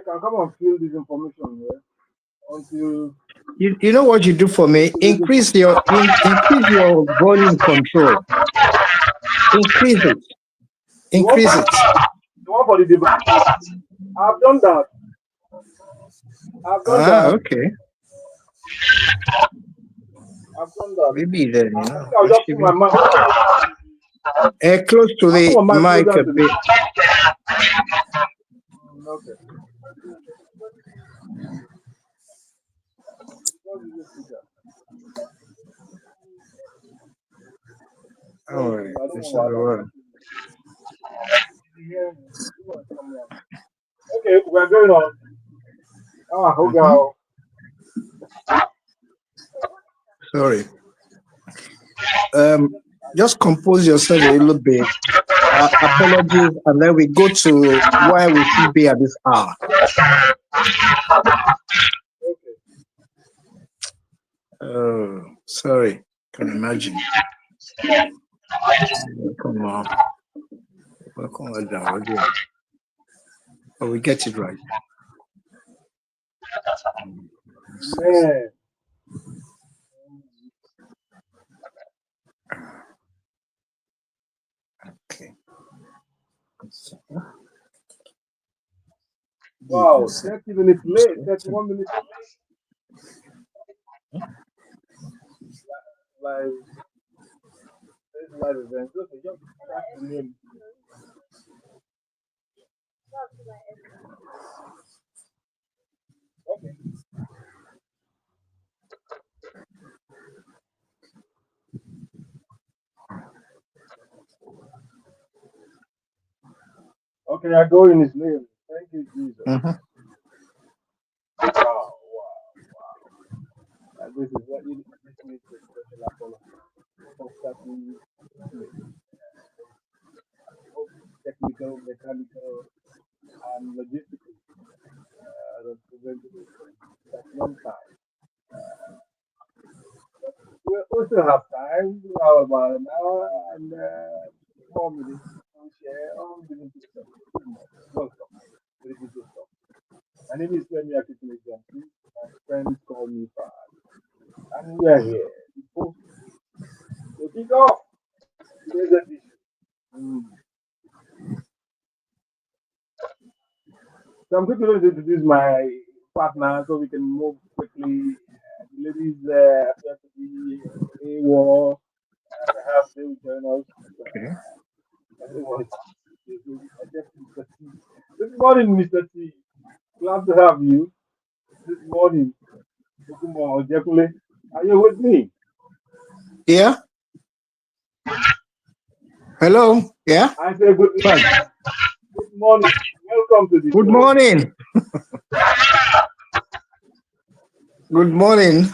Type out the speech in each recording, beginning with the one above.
can come and fill this information here until You know what you do for me? Increase your volume control. Increase it. Increase it. The one for the device. I've done that. Okay. I've done that. Maybe then, I think I'll just put my mic. Close to the mic a bit. Okay. All right. This is all. Okay, we're going on. Sorry. Just compose yourself a little bit. Apologies, and then we go to why we should be at this hour. Oh, sorry. Can imagine. Come on. Welcome down again. Oh, we get it right. Man. Okay. Wow, 30 minutes late, 31 minutes late. Live event. Okay, just start the name. Okay. Okay, I go in his name. Thank you, Jesus. Wow. And this is what you need to special apology for starting technical, mechanical, and logistical representatives. That's one time. We still have time. We have about an hour and 4 minutes to share on the Vintage Talkshow. Welcome to the Vintage Talkshow. My name is Femi Akintunde-Johnson. My friends call me Fad. And we are here to kick off today's edition. So I'm quickly going to introduce my partner so we can move quickly. The ladies appear to be AWOL. Perhaps they will join us. Okay. Everyone. Good morning, Mr. T. Glad to have you. Good morning, Tokunbo, Ojekunle. Are you with me? Yeah. Hello. Yeah. I say good morning. Good morning. Welcome to the Good show. morning. Good morning.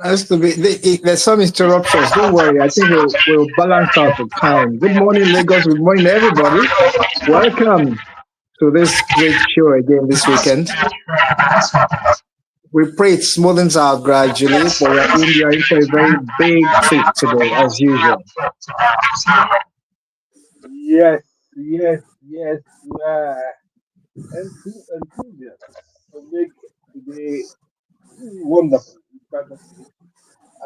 Nice to be. There's some interruptions. Don't worry. I think we'll balance out the time. Good morning, Lagos. Good morning, everybody. Welcome to this great show again this weekend. We pray it smoothens out gradually, but we're in for a very big treat today, as usual. Yes. Enthusiasm to make today wonderful. At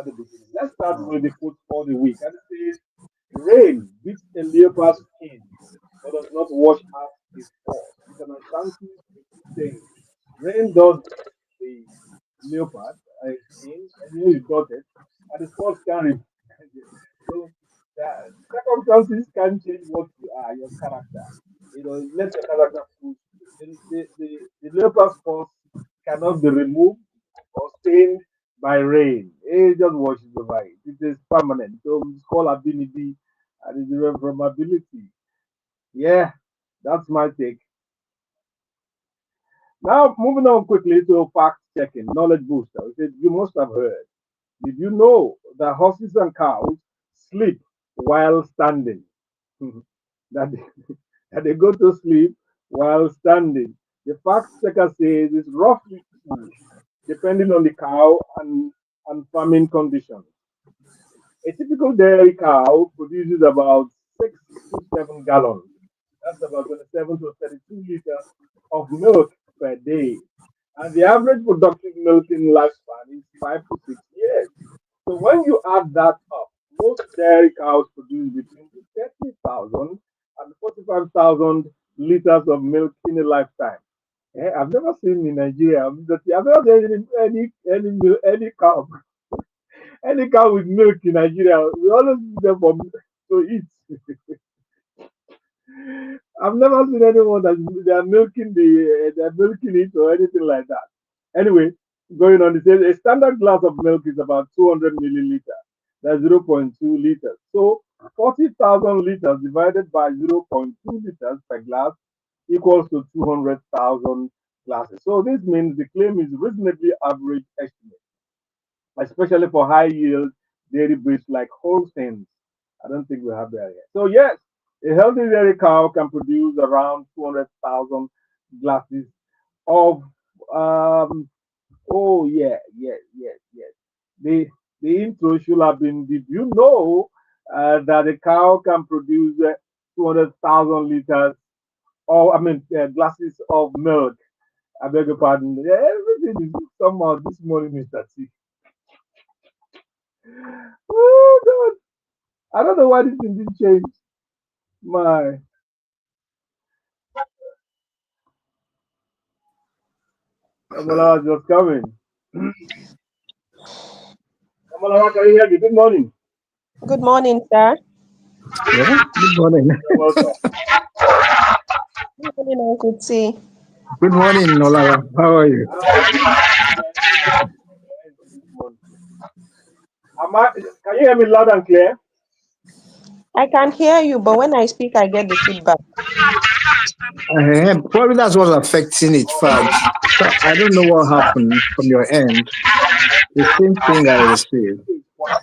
the beginning. Let's start with the quote for the week. And it says, rain beats a leopard's skin, but does not wash out his paws. It's an Ashanti saying. Rain does the leopard skin, and you got it, and the sports can remove. So circumstances can change what you are, your character. Let your character prove. The leopard's paws cannot be removed or stained by rain. It just washes over it. It is permanent. So it's called ability and it's irreversibility. Yeah, that's my take. Now, moving on quickly to fact checking, knowledge booster. It says, you must have heard. Did you know that horses and cows sleep while standing? that, they go to sleep while standing. The fact checker says it's roughly true, depending on the cow and farming conditions. A typical dairy cow produces about 6 to 7 gallons That's about 27 to 32 liters of milk per day. And the average productive milking lifespan is 5 to 6 years. So when you add that up, most dairy cows produce between 30,000 and 45,000 liters of milk in a lifetime. I've never seen in Nigeria. I've never seen any cow with milk in Nigeria. We always use them for to eat. I've never seen anyone that they're milking it or anything like that. Anyway, going on, it says a standard glass of milk is about 200 milliliters. That's zero point 0.2 liters. So 40,000 liters divided by zero point 0.2 liters per glass equals to 200,000 glasses. So this means the claim is reasonably average estimate, especially for high yield dairy breeds like Holsteins. I don't think we have that yet. So yes, a healthy dairy cow can produce around 200,000 glasses of oh yeah, yes, yes, yes. The intro should have been. Did you know that a cow can produce 200,000 liters, or I mean, glasses of milk? I beg your pardon. Everything is somehow this morning, Mister T. Oh God, I don't know why this thing didn't change. My Kamala was just coming. Kamala, can you hear me? Good morning. Good morning, sir. Yeah, good morning. You're welcome. Good morning, Uncle T. Good morning, Olara. How are you? How are you? This morning. Can you hear me loud and clear? I can hear you, but when I speak, I get the feedback. Probably that's what's affecting it, Fudge. So I don't know what happened from your end. The same thing I received. It's quiet.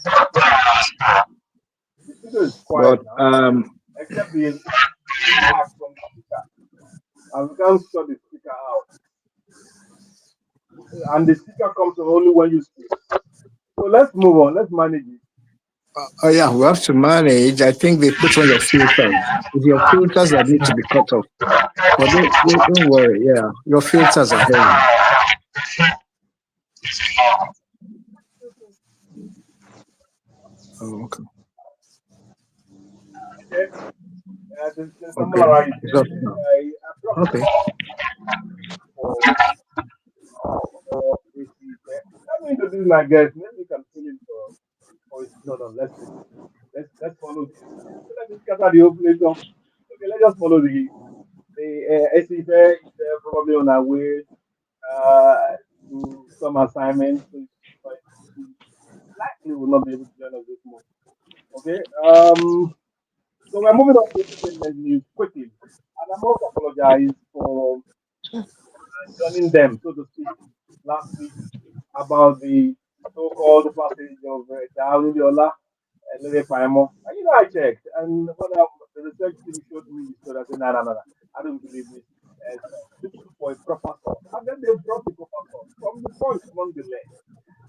The studio is quiet But now, except the feedback from the speaker. And we can't shut the speaker out. And the speaker comes only when you speak. So let's move on. Let's manage it. oh yeah, we have to manage. I think they put on your filters. It's your filters that need to be cut off. But don't worry. Yeah, your filters are heavy. Oh, okay. Okay. The Okay. Samuel is It's saying up now. I dropped the Okay. call for this week. Let me introduce my guest. Maybe you can fill in for his no no. Let's follow this. Let me scatter the whole place up. Okay, let's just follow the SC fair is probably on our way to some assignments. So she likely will not be able to join us this month. Okay. So we're moving on to entertainment news quickly. And I must apologize for joining them, so to speak, last week about the so-called passage of Daoudiola and Lere Paimo. And I checked, and the research team showed me the story. I said, no, no, no, no, I don't believe this. Look for a proper source. And then they brought the proper source from the point nonetheless.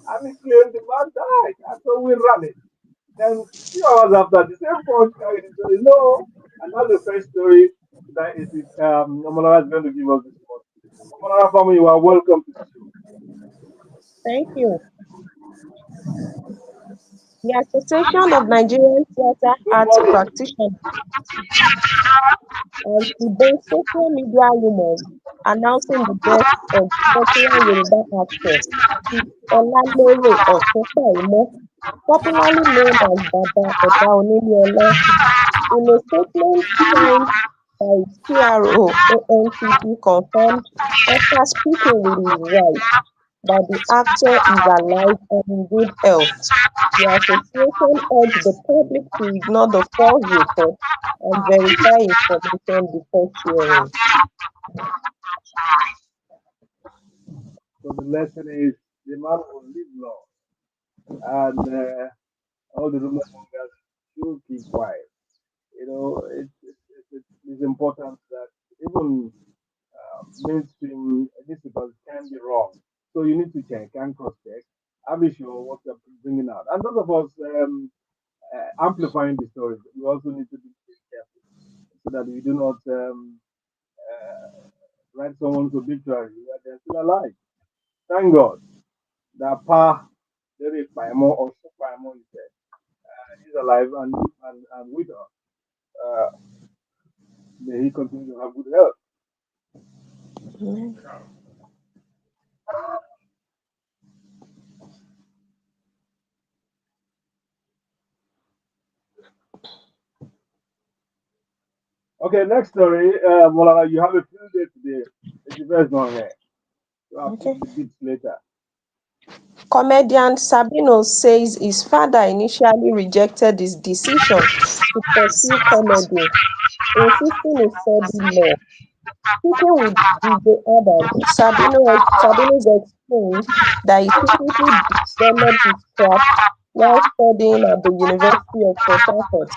And he claimed the man died. And so we ran it. Then few hours after, the same point carried the story. No, and that's the first story that is it, Omolara is going to give us this morning. Omolara family, you are welcome to the show. Thank you. The Association of Nigerian Theatre Good Arts morning. Practitioners and today social media rumors announcing the death of popular Yoruba actor Chief Olalere Osunpaimo, popularly known as Baba Oba Oniliola. In a statement signed by its PRO, ONTP confirmed, after speaking with his wife, that the actor is alive and in good health. The association urged the public to ignore the false reports and verify information before sharing. So the lesson is the man will live long, and all the rumor mongers should keep quiet. It's important that even mainstream newspapers can be wrong. So you need to check and cross check and be sure what they're bringing out. And those of us amplifying the stories, we also need to be careful. so that we do not write someone's obituary that they're still alive. Thank God that Pa, Derek Paimo or Paimo is dead. He's alive and with us. Uh, may he continue to have good health. Okay, next story. Molara, you have a few days today. It's the first one here. So I'll put Okay. the bits later. Comedian Sabino says his father initially rejected his decision to pursue comedy, insisting he study law. Speaking with DJ Adam, Sabinus explained that he secretly developed his craft while studying at the University of Port Harcourt.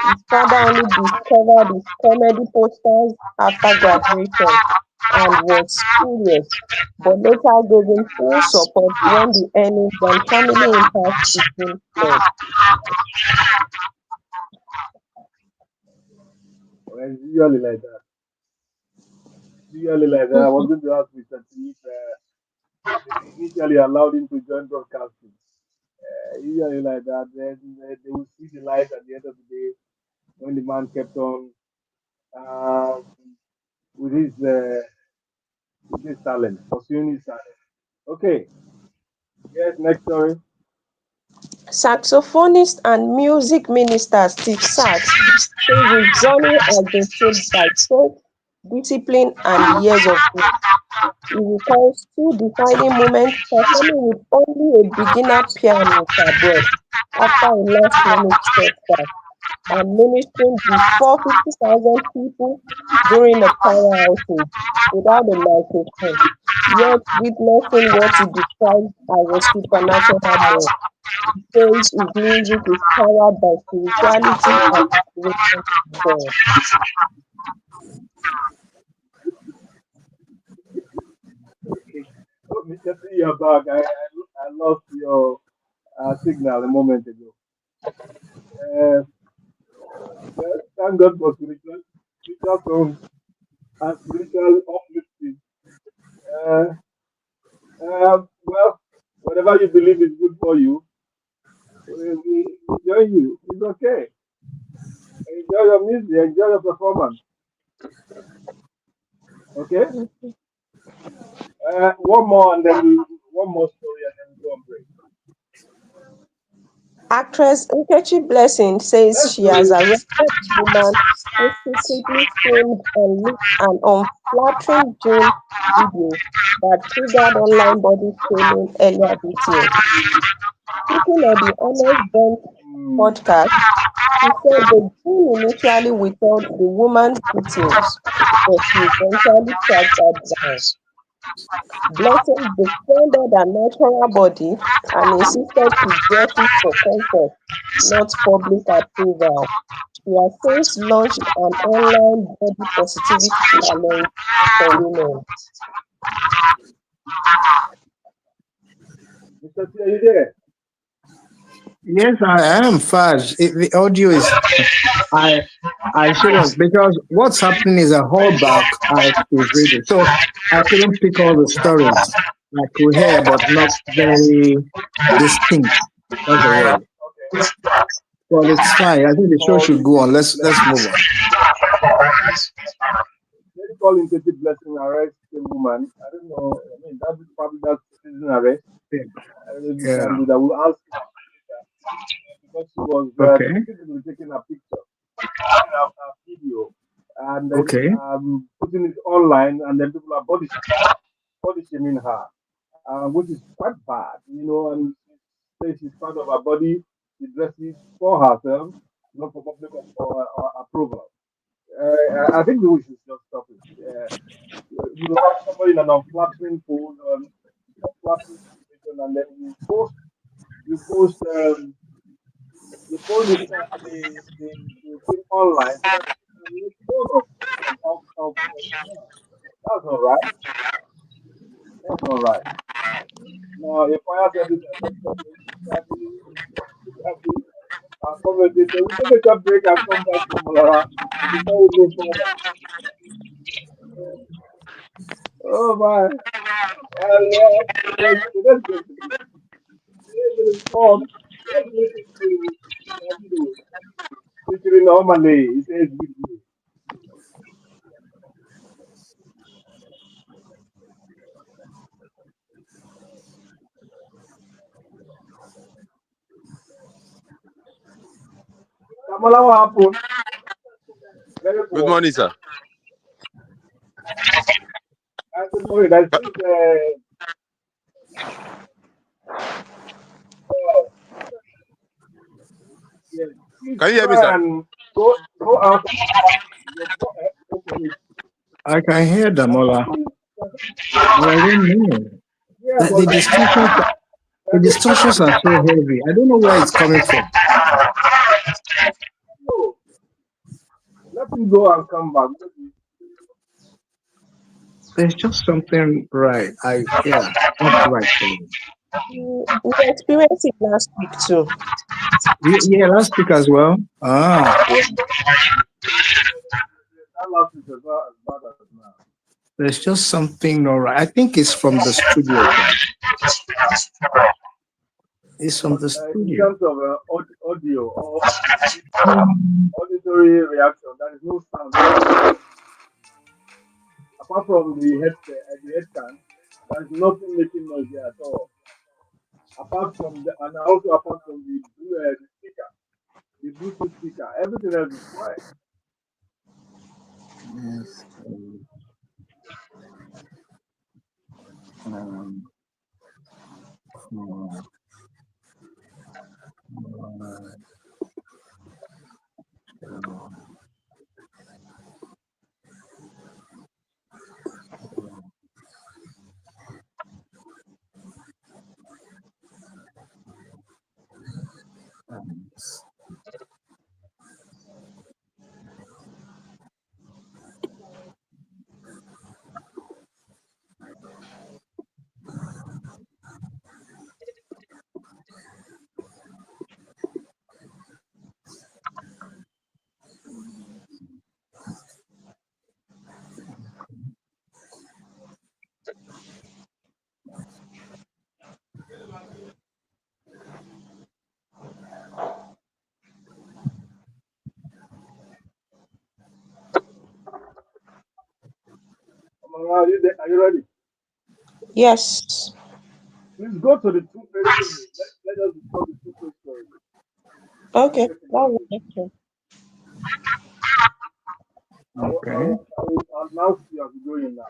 His father only discovered his comedy posters after graduation and was furious, but later gave him full support when the earnings and family impact became clear. Well, it's usually like that. Usually like that. I was going to ask Mr. T if they initially allowed him to join broadcasting. Usually like that. Then they will see the light at the end of the day when the man kept on um, with his talent, pursuing his talent. Okay. Yes. Next story. Saxophonist and music minister Steve Sax says his journey has been shaped by faith, discipline, and years of work. He recalls two defining moments performing with only a beginner pianist abroad after a last-minute setback and ministering before 50,000 people during a power outage without a microphone, yet witnessing what he described as a supernatural move. He says his music is powered by spirituality and inspiration from God. Okay. So, Mr. T, you're back. I lost your signal a moment ago. Uh, well, thank God for spiritual songs and spiritual uplifting. Uh, well, whatever you believe is good for you, we enjoy you. It's okay. Enjoy your music, enjoy your performance. Okay? One more and then one more story and then we go on break. Actress Nkechi Blessing says Let's she do has it. arrested a woman who secretly filmed and leaked an unflattering gym video that triggered online body shaming earlier this year. Speaking on the Honest Bunch Hmm. podcast, she said the gym initially withheld the woman's details, but she eventually tracked her down. Blessing defended her natural body and insisted she dresses for comfort, not public approval. She has since launched an online body positivity challenge for women. Mr. T, are you there? Yes, I am, Fudge. The audio is. I I shouldn't because what's happening is a hallback as is reading. So I couldn't pick all the stories. I could hear, but not very distinct. That's the word. Okay. But it's fine. I think the show Call should in go on. Let's blessing. move on. They call in blessing arrest a woman. I don't know. I mean, that's citizen arrest. I don't know if you Yeah. can do that. We'll ask her later. Because she was Okay. repeatedly taking a picture, taking a video, and then Okay. putting it online, and then people are body shaming her, which is quite bad, and she says she's proud of her body, she dresses for herself, not for public or approval. I think we should just stop it. Have somebody in an unflattering pose or an unflattering situation, and then you post you post the thing online so that people can make fun of her. That's all right. That's all right. Now, if I have everything, let's stop it. I'll come with it. We'll take a short break and come back to Molara. before we move forward. Oh my. Let's go to this. It's called, let's listen to Davido featuring normally. It says with you. Kamala, what happened? Very Good poor. morning, sir. I said, sorry, that's this, uh, yes, please Can you hear me, try sir? and go out. Yes, okay. I can hear Damola, but I don't know. Yeah, The, but the distortions, the there's distortions are so heavy. I don't know where it's coming from. no. Let him go and come back. There's just something right. Yeah, not right for me. We experienced it last week too. Yeah, last week as well. Ah, Yeah, That last is as bad as now. there's just something not right. I think it's from the studio. It's from But the in studio. terms of audio or auditory reaction, there is no sound. Apart from the head can, there is nothing making noise there at all. Apart from and also apart from the speaker, the Bluetooth speaker, everything else is quiet. Yes. Um, um, Are you there? Are you ready? yes. Please go to the two-page story. Let us discuss the two-page story. Okay, Get into that's it. okay. okay. I'll now see as we go in now.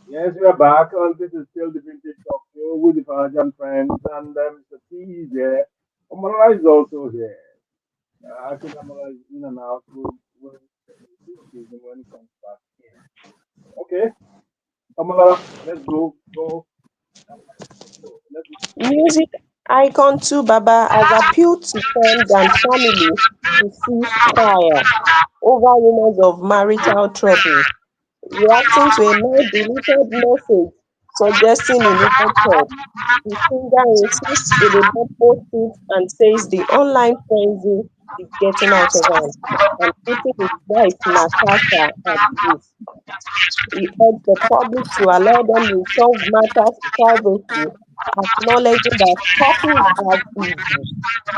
Yes, we are back, and this is still the Vintage Talkshow with the Parajan friends, and Mr. T is here. Amara is also here. I think Amara is in and out. We'll see him when he comes back in. Okay, Amara, let's go. Let's Music icon 2 Baba has appealed to friends and family to cease trial over rumors of marital trouble, reacting to a now deleted message suggesting a needed help. The singer insists he did not post it and says the online frenzy is getting out of hand and putting his wife Natasha at risk. He urged the public to allow them resolve matters privately, acknowledging that couples have issues,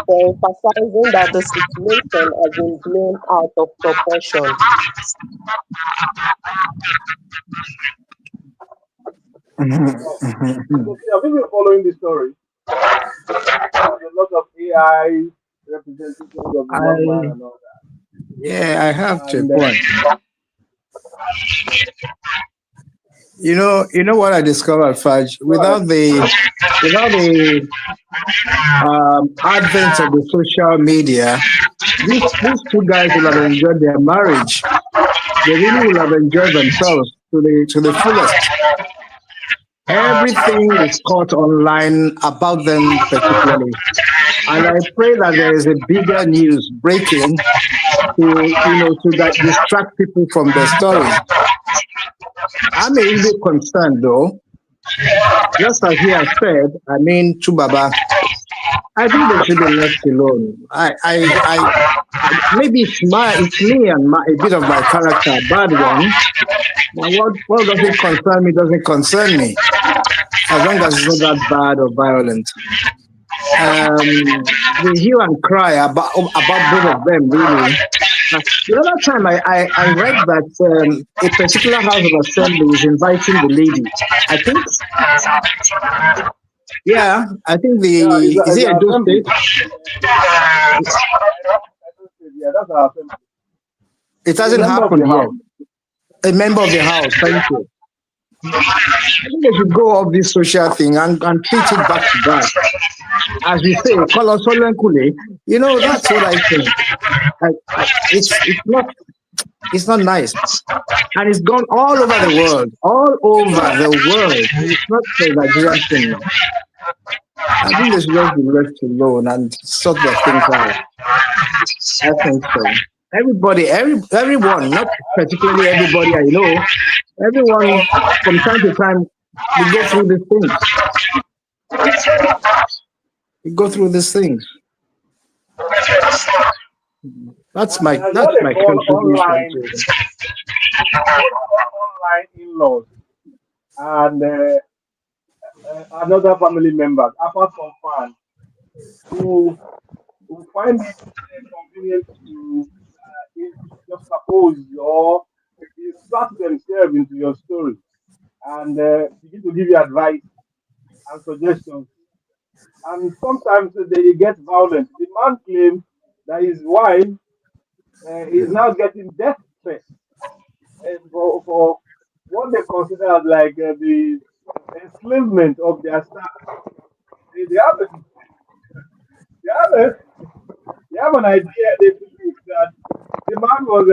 but emphasizing that the situation has been blown out of proportion. go. So, see, I've been following the story. There's a lot of AI representations of the young man I and all Yeah, I have that. to a And point. You know what I discovered, Fudge. go ahead. Without the advent of the social media, these two guys will have enjoyed their marriage. They really will have enjoyed themselves to the fullest. Everything is caught online about them particularly. And I pray that there is a bigger news breaking to that distract people from the story. I'm a little bit concerned though. Just as he has said, I mean, Chubaba, I think they should be left alone. Maybe it's me and a bit of my character, a bad one. But what doesn't concern me doesn't concern me, as long as it's not that bad or violent. The hue and cry about both of them, really. The other time I read that a particular house of assembly is inviting the lady. I think, yeah, I think Yeah, is it's it an Edo assembly. State? Yeah, that's our assembly. It It's a hasn't member of happened the yet. house. A member of the house, thank you. I think they should go off this social thing and treat it back to back. As we say, Kolosolenkule, that's what I think. It's not nice. And it's gone all over the world. All over the world. It's not a Nigerian thing. I think they should just be left alone and sort their things out. I think so. Everyone, not particularly everybody I know, everyone from time to time, we go through these things. We go through these things. That's my That's what they call contribution to it. online in-laws and another family members, apart from fans, who find it convenient to just suppose or insert themselves into your story and begin to give you advice and suggestions. And sometimes they get violent. The man claims that his wife is now getting death threats for what they consider as like the enslavement of their staff. They have they have a, they have an idea. They believe that the man was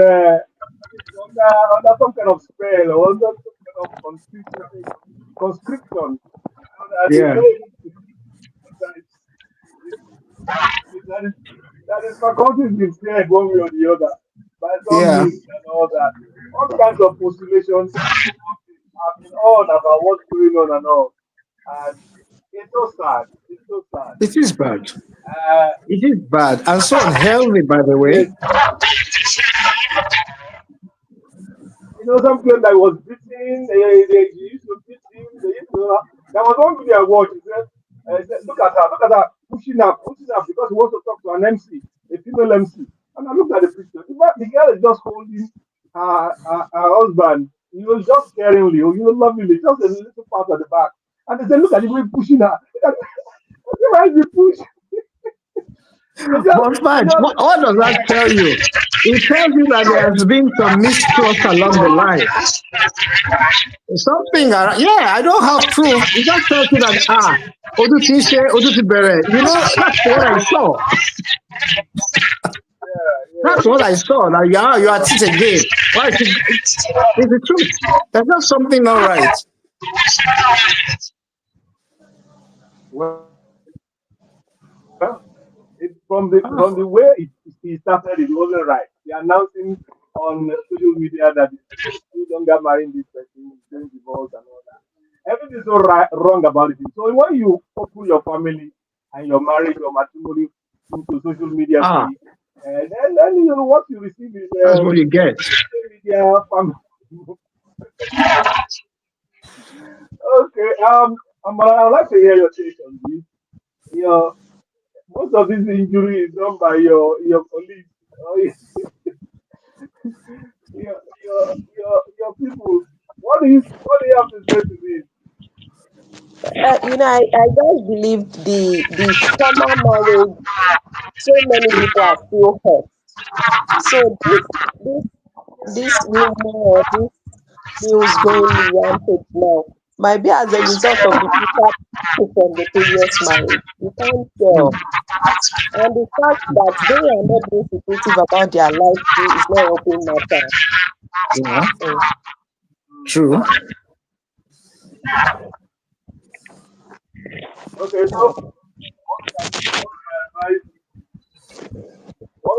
under some kind of spell or under some kind of conscription. And that is Yeah, not able to that is, that is, that his faculties been spared one way or the other by some yeah. means and all that. All kinds of postulations have been on about what's going on and all. And it's so sad. It's so sad. It is bad. Uh, It is bad. And so unhealthy, by the way. yes, some claim that he was beaten. They used to beat him. They used to. There was one video I watched. He said, look at her, pushing up because he wants to talk to an MC, a female MC. And I looked at the picture. The girl is just holding her husband. He was just caringly, lovingly, just a little part at the back. And they said, look at the way pushing her. Why is he push? But fine, what does that tell you? It tells you that there has been some mistrust along the line. Something, yeah, I don't have proof. It just tells you that, Odutibere, that's what I saw. That's what I saw. Now you are at it again. Why? It's the truth. There's not something not right. Well, from the way it started, it wasn't right. The announcing on social media that he's no longer marrying this person, he's doing divorce and all that. Everything is so wrong about it. So when you open your family and your marriage or matrimony into social media Ah, feed, then what you receive is that's what you get. social media family. Okay, I'd like to hear your take on this. Your Most of this injury is done by your colleagues, or your people. What do you have to say to this? I just believe the former marriage, so many people are still hurt. So this rumor or this news going rampant now might be as a result of the bitter people from the previous marriage. You can't tell. And the fact that they are not being secretive about their life too is not helping matter. Yeah, Mm. true. Okay, so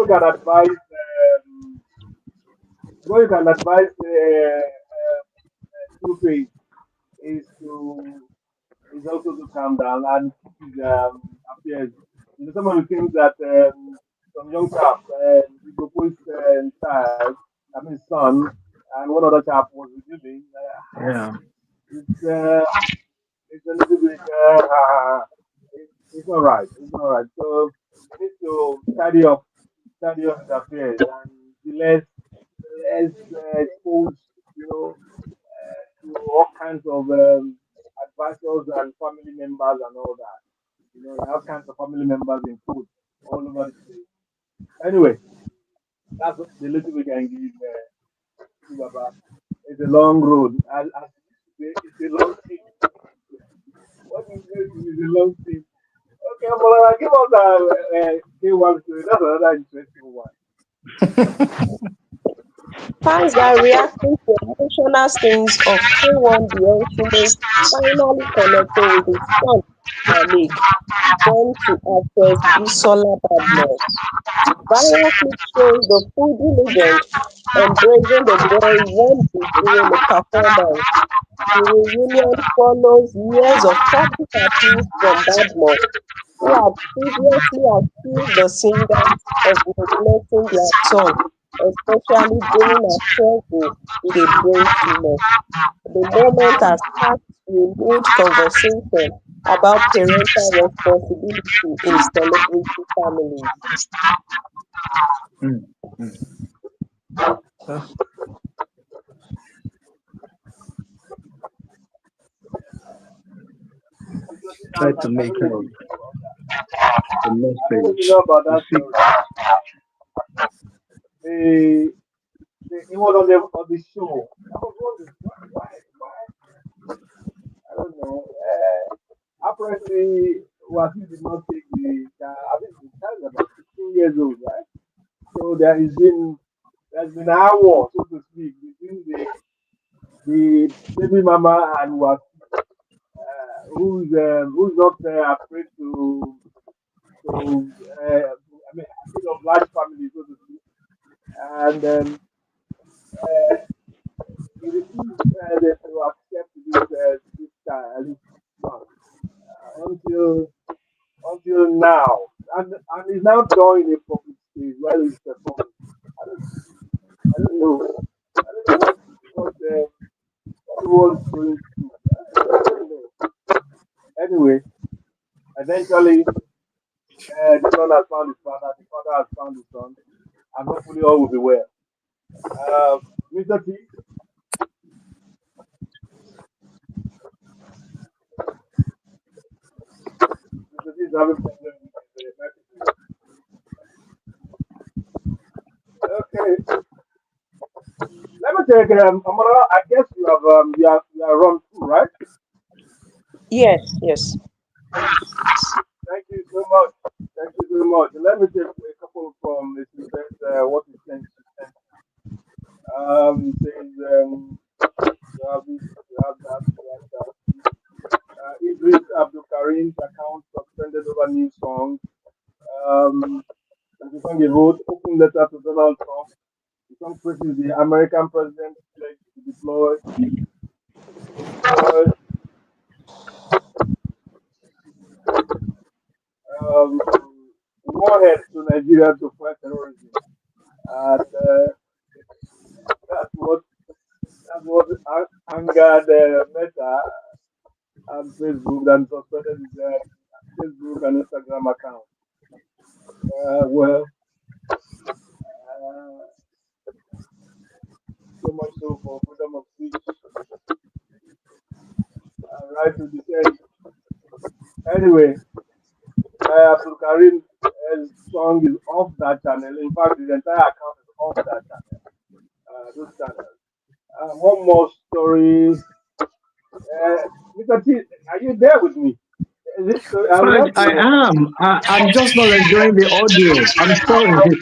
we can advise, what you can advise Two-Face is to is also to calm down and keep his affairs. You know, some of the things that some young chap, he proposed child, I mean son, and one other chap was revealing. Yeah. It's it's a little bit it's all right. It's all right. So we need to study up his affairs and be less exposed, you know, to all kinds of advisors and family members and all that. You know, all kinds of family members in food all over the place. Anyway, that's the little we can give about. It's a long road. As you used to say, it's a long thing. What is this? It's a long thing. Okay, well, give us a K1 story. That's another interesting one. Fans are reacting to emotional scenes of K1 Beyonce finally connecting with his son Malik, born to actress Bisola Badmus. Viral clip shows the foodie legend embracing the boy one day during a performance. The reunion follows years of public appeals from Badmus, who had previously accused the singers of neglecting their son, especially during her struggle with a brain tumor. The moment has sparked renewed conversation about parental responsibility in celebrity families. Mm. Uh, Because Try to I make don't know if out you know about that. the I don't know if you message. know about The that sick. story. The, it was on the show. I was wondering why I don't know. Apparently, Wasi did not take the child. I think the child is about 16 years old, right? So there's been an war, so to speak, between the baby mama and Wasi, who's not afraid to I mean afraid of large families, so to speak, and he refused to accept this child, this son, until now, and he's now drawing a public stage while he's performing. I don't I don't know. I don't know what he was going through. I don't know. Anyway, eventually, the son has found his father. The father has found his son, and hopefully all will be well. Uh, Mr. T, Mr. T is having problems with the microphone. Okay, let me take. Amara, I guess you are run through, right? Yes, yes. Thank you so much. Thank you so much. Let me take a couple from this what he sent. It says you have this, you have that, you have that. Idris Abdul Karim's account suspended over new song. Um, the song he wrote, open letter to Donald Trump. The song praises the American president pledge to deploy um, warheads to Nigeria to fight terrorism. And that's what angered Meta and Facebook and suspended his Facebook and Instagram account. Well, uh, so much so for freedom of speech and right to dissent. Anyway, Abdul Karim song is off that channel. In fact, his entire account is off that channel. Those channels. One more story. Mr. T, are you there with me? This story, I would Fine, love to I hear. am. I'm just not enjoying the audio. I'm sorry.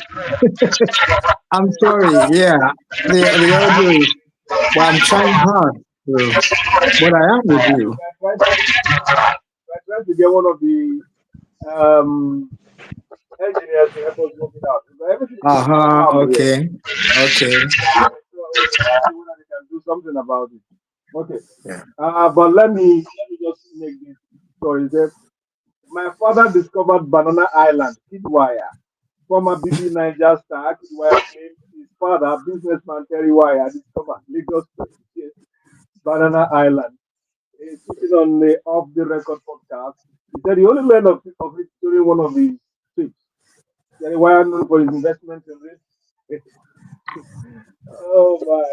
I'm sorry. Yeah, the audio is. Well, I'm trying hard. So, but I am with you. We're trying to get one of the um, engineers to help us work it out. So everything is somehow there. Okay. Okay. So whether they can do something about it. Okay. Yeah. But let me just make this story. My father discovered Banana Island, Kidwaya. Former BB Niger star Kidwaya claimed his father, businessman Terry Wire, discovered Lagos Banana Island. Speaking on the off the record podcast, he said he only learned of it during one of his trips. Terry Wire, known for his investment in this. Oh my.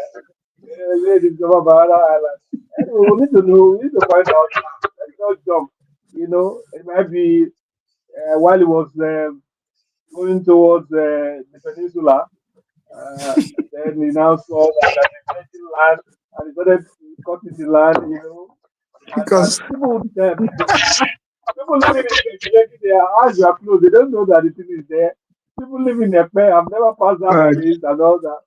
They discovered Banana Island. Anyway, we need to find out. Let's not jump. It might be while he was going towards the peninsula. Uh, then he now saw that there's a land, and he started cutting the land. And Because people living in their eyes are closed. They don't know that the thing is there. People living in their pay have never passed that uh, place and all that.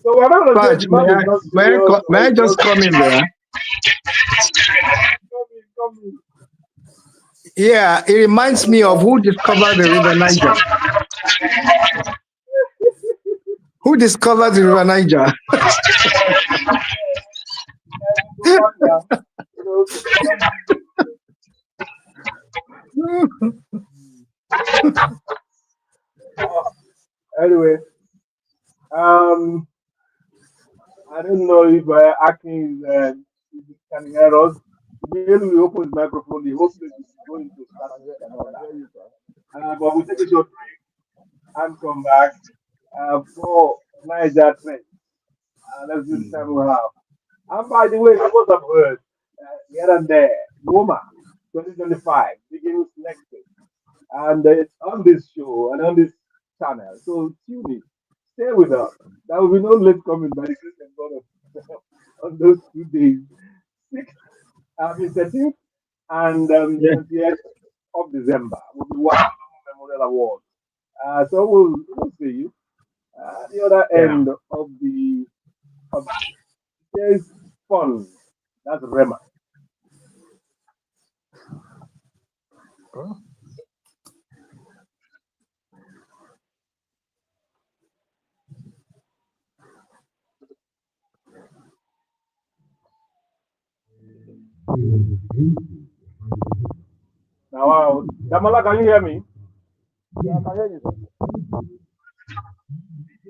So we're not going to say Fudge, the man is not serious may or I he's just just come in there? coming. Yeah, it reminds me of who discovered the River Niger. Who discovered the River Niger? Go back now. Somebody. Anyway, um, I don't know if Akin if he can hear us. Maybe we open his microphone. The whole place is going to static and all that. But we'll take a short break and come back for Niger trend. Let's do the time we have. And by the way, you must have heard here and there, Noma 2025 begins next week. And it's on this show and on this channel. So tune in, stay with us. There will be no late coming by the grace of God on those 2 days, 6th, 13th and Yeah. 20th of December. Will be one Memorial Award. So we'll see you at the other Yeah. end of today's fun. That's Rema. Now, Damala, can you hear me? Yeah, I can hear you.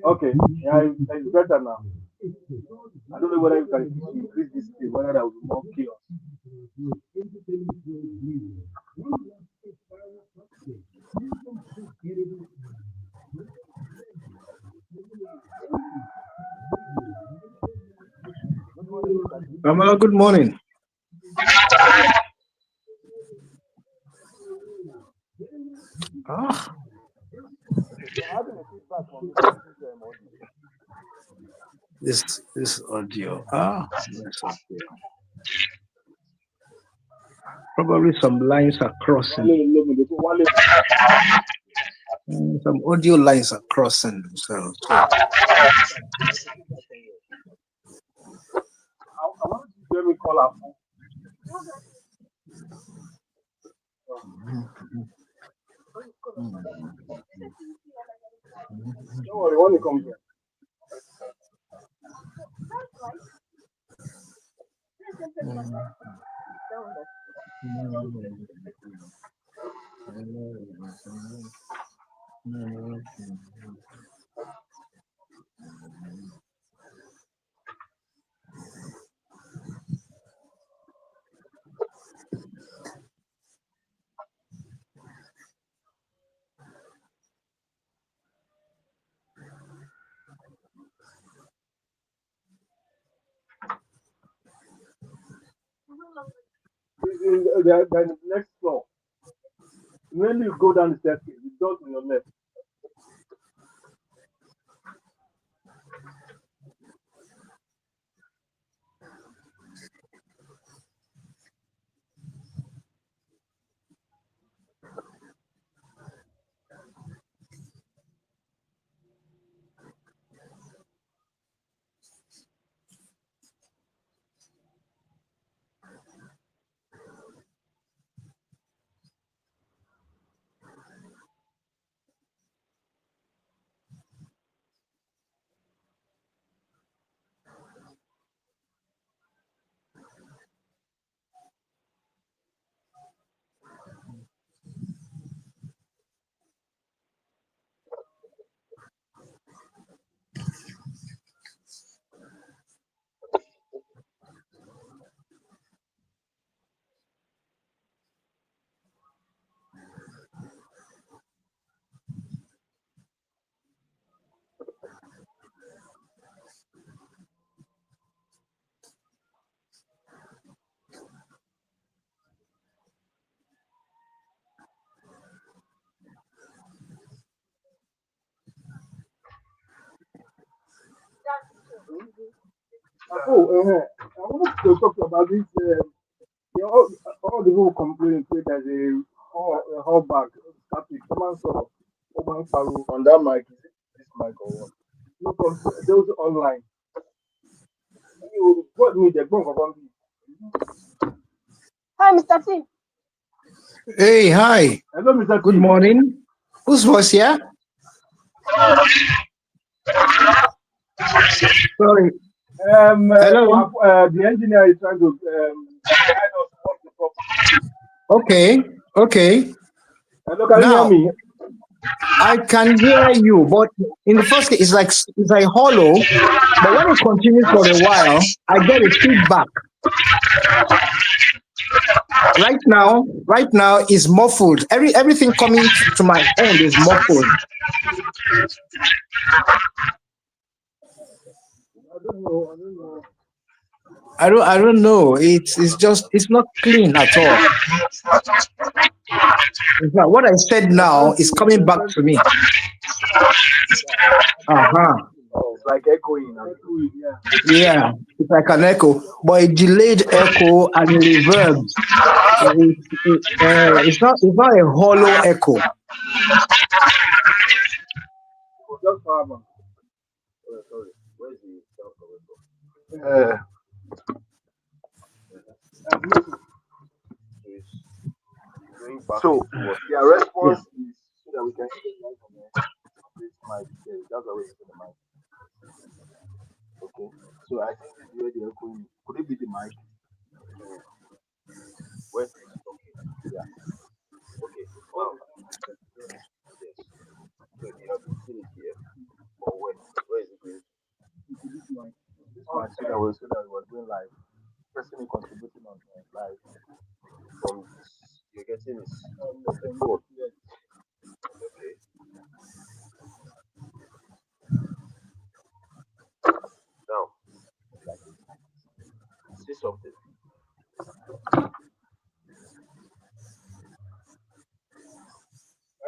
Okay, yeah, it's better now. I don't know whether you can increase this speed, whether there will be more chaos. Kamala, good morning. Ah, this audio. This audio. Probably some lines are crossing. Some audio lines are crossing themselves. I want you to hear me call up. Don't worry, when it comes in. The next floor. When you go down the staircase, it does on your left. I wanted to talk about this. All the people complaining say there's a hallback static. Someone saw Oban Faru on that mic. Is it this mic or what? No, those online. What me the bunk about Hi, Mr. T. Hey, hi. hello, Mr. Good T. morning. Whose voice here? Sorry. Hello. The engineer is trying to guide us on the top. Okay. Hello, can you hear Now me? I can hear you, but in the first case, it's like hollow. But when it continues for a while, I get a feedback. Right now is muffled. Everything coming to my end is muffled. I don't know. It's not clean at all. In fact, what I said now is coming back to me. It's like echoing. Yeah, it's like an echo, but a delayed echo and a reverb. It's not a hollow echo. Just farmer. Sorry. Where's the so their response is so that we can see the mic on this mic. Yeah, that's why we're using the mic. Okay. So I think this is where the echoing. Could it be the mic? Where's the okay? Yeah. Okay. Wow. Yes. So you have seen it here. Or where is it going? This mic. So that we're doing live. Person contributing on live from this. You're getting this. Okay. Now, say something.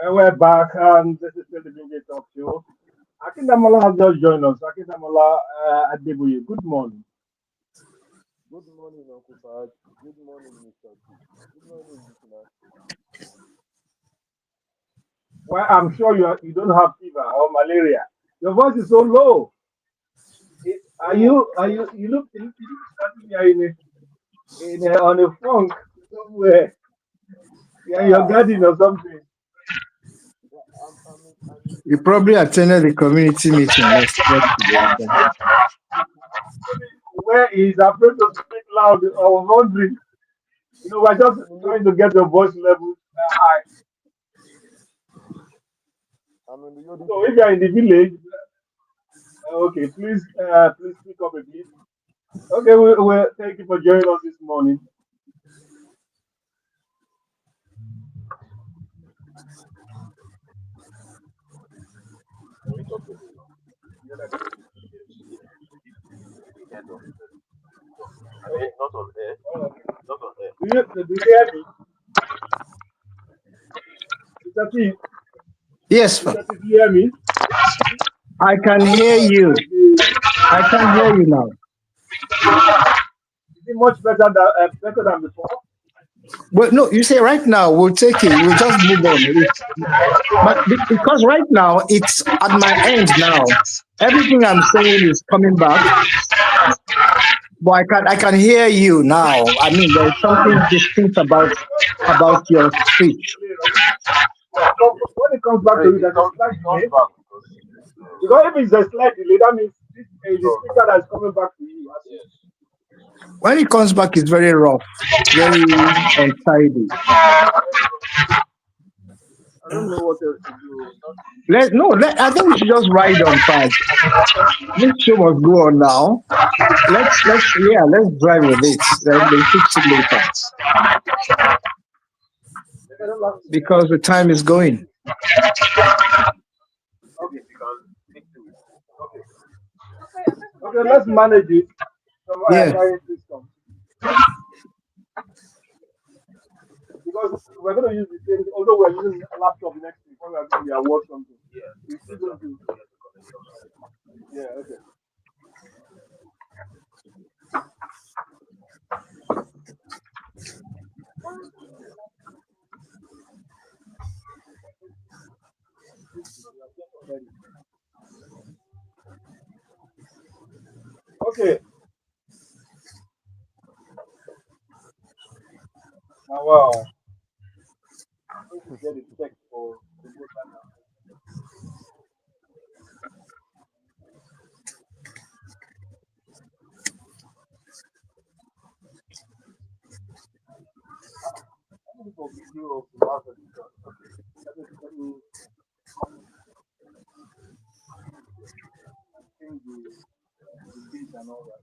We're back, and this is still the Vintage Talkshow. Akindamola has just joined us. Akindamola Adebuye, good morning. Good morning, Uncle Fad. Good morning, Mr. T. Good morning, listener. Well, I'm sure you don't have fever or malaria. Your voice is so low. You look starting here on a funk somewhere. Yeah, in your garden or something. You probably attended the community meeting yesterday. Where is afraid to speak loud? I was wondering. We're just trying to get your voice level high. So if you're in the village, okay, please speak up a bit. Okay, we thank you for joining us this morning. Not on air. Not on air. Do you hear me? Mr. T? Yes, Mr. T, do you hear me? I can hear you. I can hear you now. Is it much better than before? Well, no, you say right now, we'll take it. We'll just move on. But because right now, it's at my end now. Everything I'm saying is coming back. But I can hear you now. I mean, there's something distinct about your speech. When it comes back to you, there's a slight delay. Because if it's a slight delay, that means this is the speaker that's coming back to you. When it comes back, it's very rough, very untidy. I don't know what else to do. I think we should just ride on fast. This show must go on now. Let's drive with it. Then we'll fix it later. Because the time is going. Okay, let's manage it. Yeah. Because we're going to use the same, although we're using a laptop next week when we're doing the award something. Yeah. Okay. Okay, now wow, I need to get a check for the voter now. I need for video of the last edition. Okay, let me change the date and all that.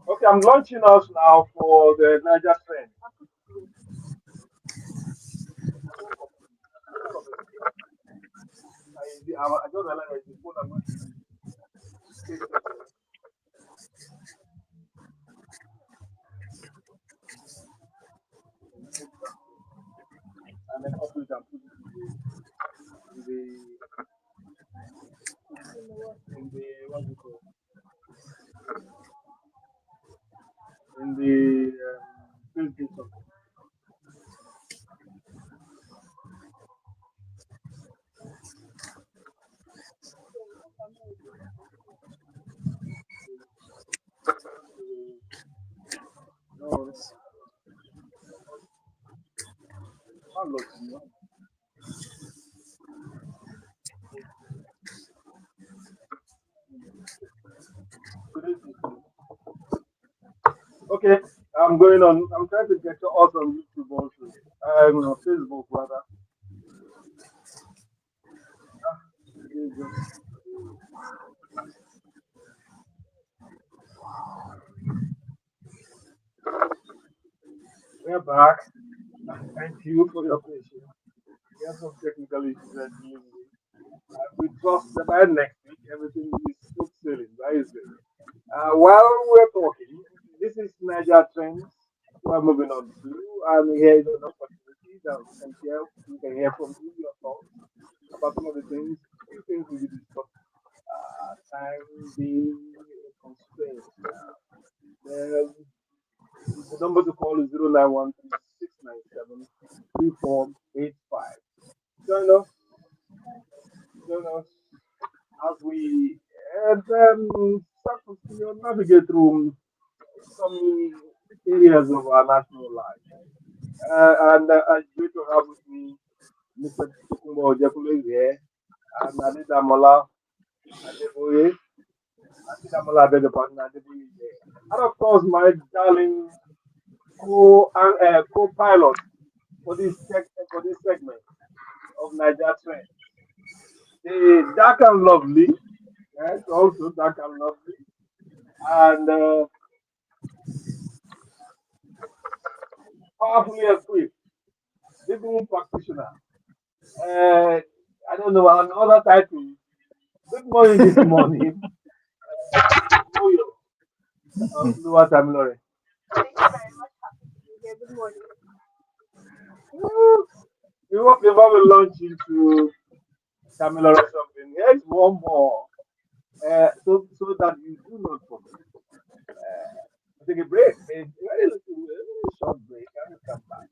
Okay, I'm launching us now for the Niger trend. I just realized the phone I'm going to use. Take this and take that and then copy it and put it in the what's it called in the Facebook something. No, not lot to me. Okay, I'm going on. I'm trying to get you also on YouTube also. On Facebook rather. Today is just we're back. Thank you for your patience. We have some technical issues we're dealing with. We trust that by next week everything is smooth sailing. That is it. While we're talking, this is Niger Trends. We're moving on to, and here is an opportunity that we can hear from you, your thoughts about some of the things, few things we will discuss. Time being a constraint. The, the number to call is 0913 697 3485. Join us, join us as we start to navigate through some areas of our national life. And I'm going to have with me Mr. Tokunbo Ojekunle is here, and Adedamola Adeboye, Adedamola Adeboye is here. And of course, my darling co-pilot for this segment of Niger Trend, the dark and lovely, yes, also dark and lovely, and powerfully equipped, living practitioner. Uh, I don't know another title. Good morning this morning. Lower Tamilore. We hope before we launch into Tamilore something. Here's one more, so that you do not forget. Take a break, a very short break, and we come back.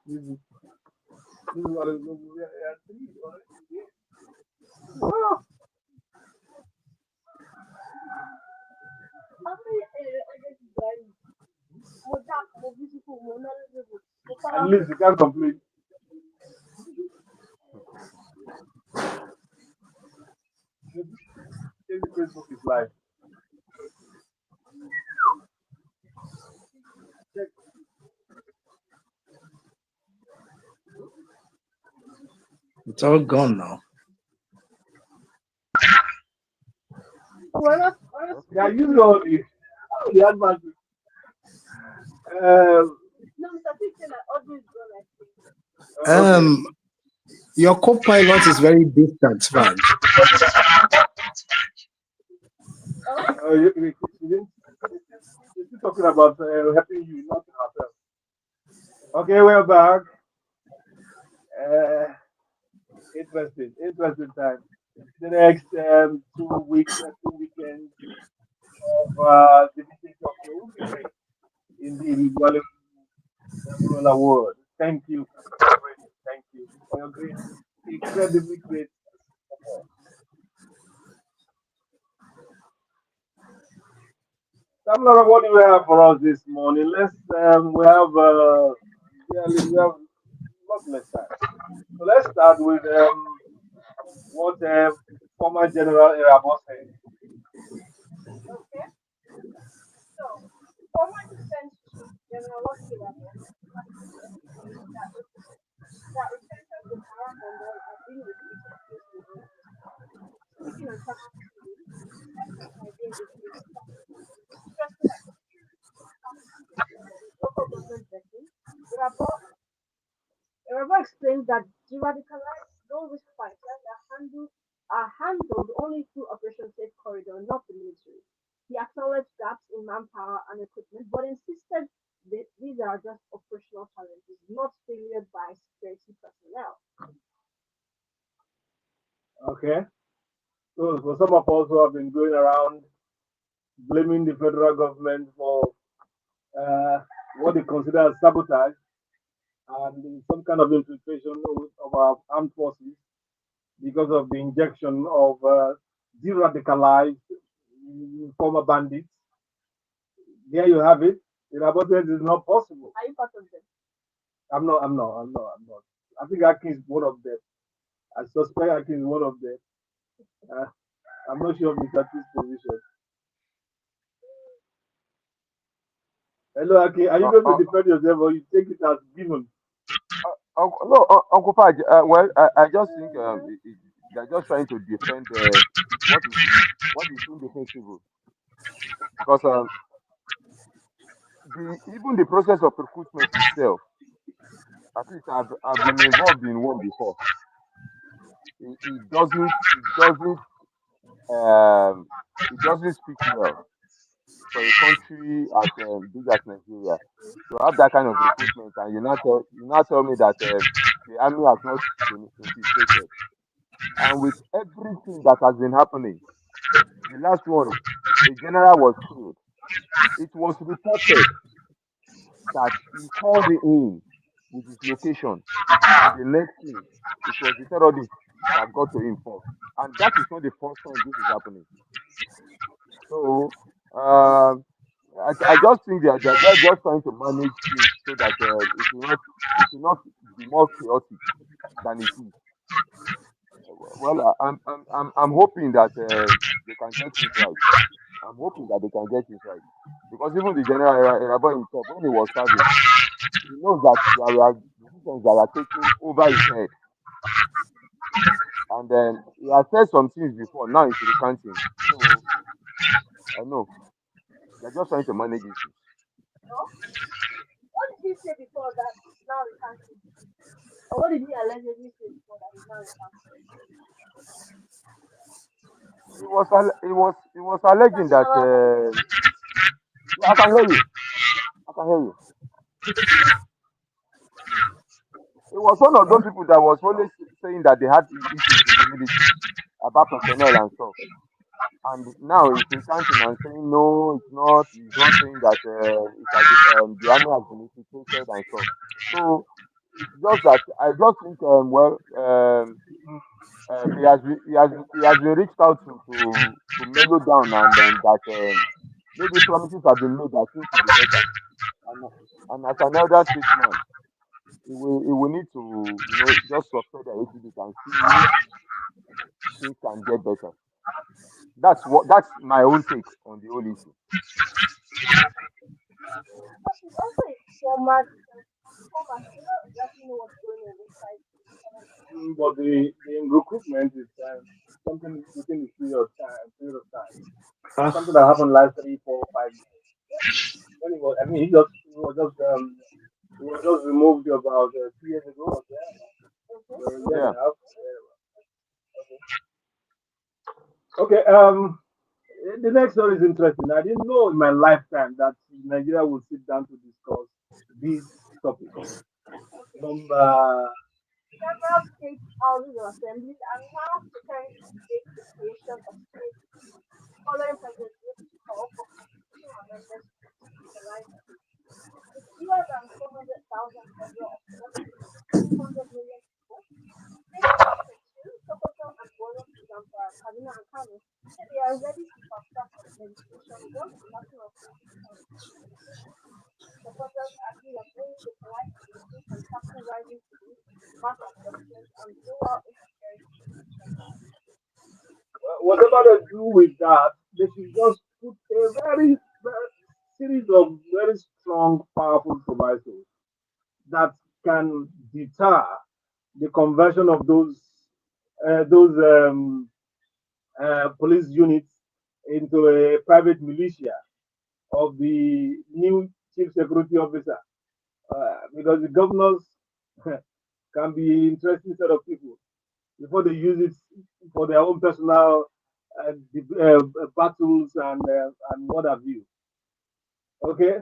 This is what is going to be three already. Ah, at least you can't complain. Maybe Facebook is live. Check. It's all gone now. They are using all the advances. Um, okay. Your co-pilot is very distant, man. You're still talking about helping you, not ourselves. Okay, we're back. Uh, interesting time. The next 2 weeks, 2 weekends, the Vintage Talkshow will be great. Indeed, we value several awards. Thank you for celebrating. Thank you for your great, incredibly great support. Samara, what do you have for us this morning? We have not less time. So let's start with what former General Irabo said. Okay, so former Defense Chief General Osifowora has said that retention to power bundle are being repeated since the 90s. Speaking on channel TV, he said this idea is a stressing that with local government vetting. Irabo explains that de-radicalized low-risk fighters are handled only through Operation Safe Corridor, not the military. He acknowledged gaps in manpower and equipment, but insisted that these are just operational challenges, not failure by security personnel. Okay. So for some of us who have been going around blaming the federal government for uh, what they consider as sabotage and some kind of infiltration of our armed forces because of the injection of de-radicalized former bandits. There you have it. The abortion is not possible. Are you part of them? I'm not. I think Akin is one of them. I suspect Akin is one of them. Uh, I'm not sure of Mr. T's position. Hello, Akin. Are you Uh, going to uh, defend yourself or you take it as given? no, Uncle Faj. I just think they're just trying to defend what is indefensible because even the process of recruitment itself. At least I've been involved in one before. It um it doesn't speak well for a country as big as Nigeria to have that kind of recruitment, and you now tell me that the army has not been infiltrated. And with everything that has been happening, the last one, a general was killed. It was reported that he called in with his location, and the next thing, it was the terrorists that got to him first. And that is not the first time this is happening. So um, I just think they're just trying to manage things so that it will not be more chaotic than it is. Well, I'm hoping that they can get it right. I'm hoping that they can get it right because even the general Irabo himself, when he was serving, he knows that there were decisions that are taken over his head, and then he has said some things before. Now he's recanting. So I know they're just trying to manage issues. No? What did he say before that he's now recanting? Or what did he allegedly say before that he's now recanting? He was alleging Starting that our voice. yeah, I can hear you. I can hear you. He was one of those people that was always saying that they had issues in the military about personnel and stuff. And now he's recanting and saying no, it's not. He's not saying that the army has been infiltrated and stuff. So it's just that I just think he has been reached out to mellow down, and that maybe promises have been made that things will be better. And as an elder statesman, he will need to just suspend a little bit and see if things can get better. That's my own take on the whole issue. But she's also a former defense former. She doesn't exactly know what's going on inside the government. But the recruitment is something within the period of time. It's something that happened last 3, 4, 5 years. When he was, I mean, he was just removed about 2 years ago or there. Mm-hmm. So a year and Yeah. a half. Okay. The next story is interesting. I didn't know in my lifetime that Nigeria would sit down to discuss this topic. Okay. Number Several state houses of assembly are now preparing to debate the creation of state following President Tinubu's call for federal authorities, 200 million people. States like Plateau, Sokoto, and Borno, Zamfara, Kaduna, and Kano say they are ready to fast-track legislation once the National Authority becomes implementation. Supporters argue that only the polite solution can tackle rising police, mass abductions, and rural insecurity efficiently. Whatever they do with that, they should just put a very series of very strong, powerful provisos that can deter the conversion of those police units into a private militia of the new chief security officer, because the governors can be interesting set of people before they use it for their own personal battles and what have you. Okay,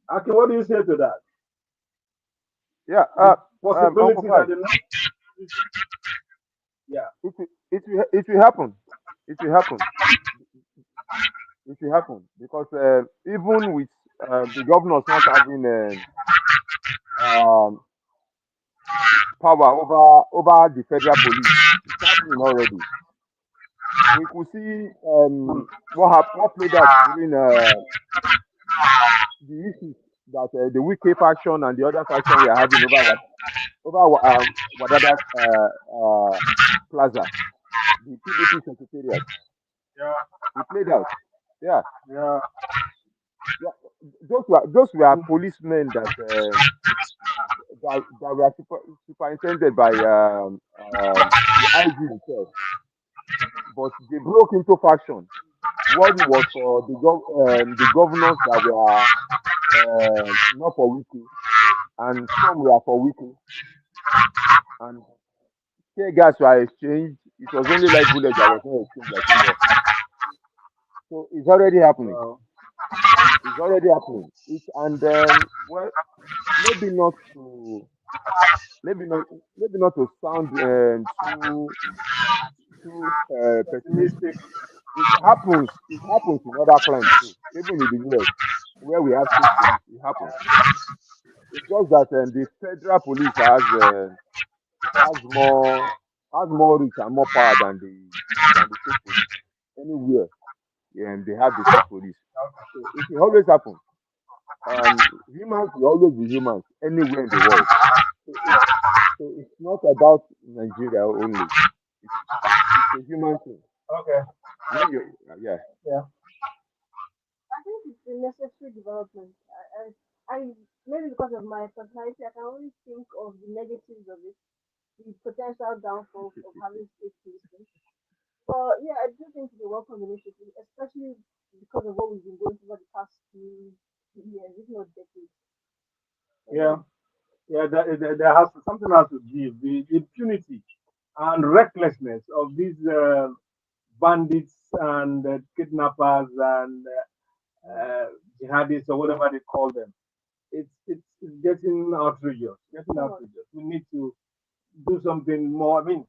Aki, what do you say to that? Yeah. The Uncle possibility that Fai, the next, yeah, it will happen. It will happen. It will happen because even with the governors not having um, power over the federal police, it's happening already. We could see mm, what played out during the issues that the Wike faction and the other faction were having over Wadada Plaza, the PDP secretariat. yeah, It played out. Yeah, yeah, yeah. Those were mm, policemen that were superintended by the IG himself, but they broke into faction. One was for the governors that were not for Wiki, and some were for Wiki, and tear gas were exchanged. It was only light bullet that was not exchanged like before. So it's already happening. well, It's already happening. And well, maybe not to maybe not to sound too pessimistic. pessimistic. It happens. It happens in other climes too, even in the US, where we have state police. It happens. It's just that the federal police has more has more reach and more power than the state police. Anywhere, and they have the state police. So it will always happen. Humans will always be humans anywhere in the world. So it's not about Nigeria only. It's, it's a human thing. Okay, When you yeah. yeah, I think it's a necessary development. I maybe because of my personality, I can only think of the negatives of it, the potential downfalls of having state policing. But yeah, I do think it's a welcome initiative, especially because of what we've been going through over the past few years, if not decades. So yeah, yeah, yeah. There has to, something has to give. The impunity and recklessness of these bandits and kidnappers and jihadists or whatever they call them. It's getting outrageous. Getting too much. outrageous. We need to do something more. I mean,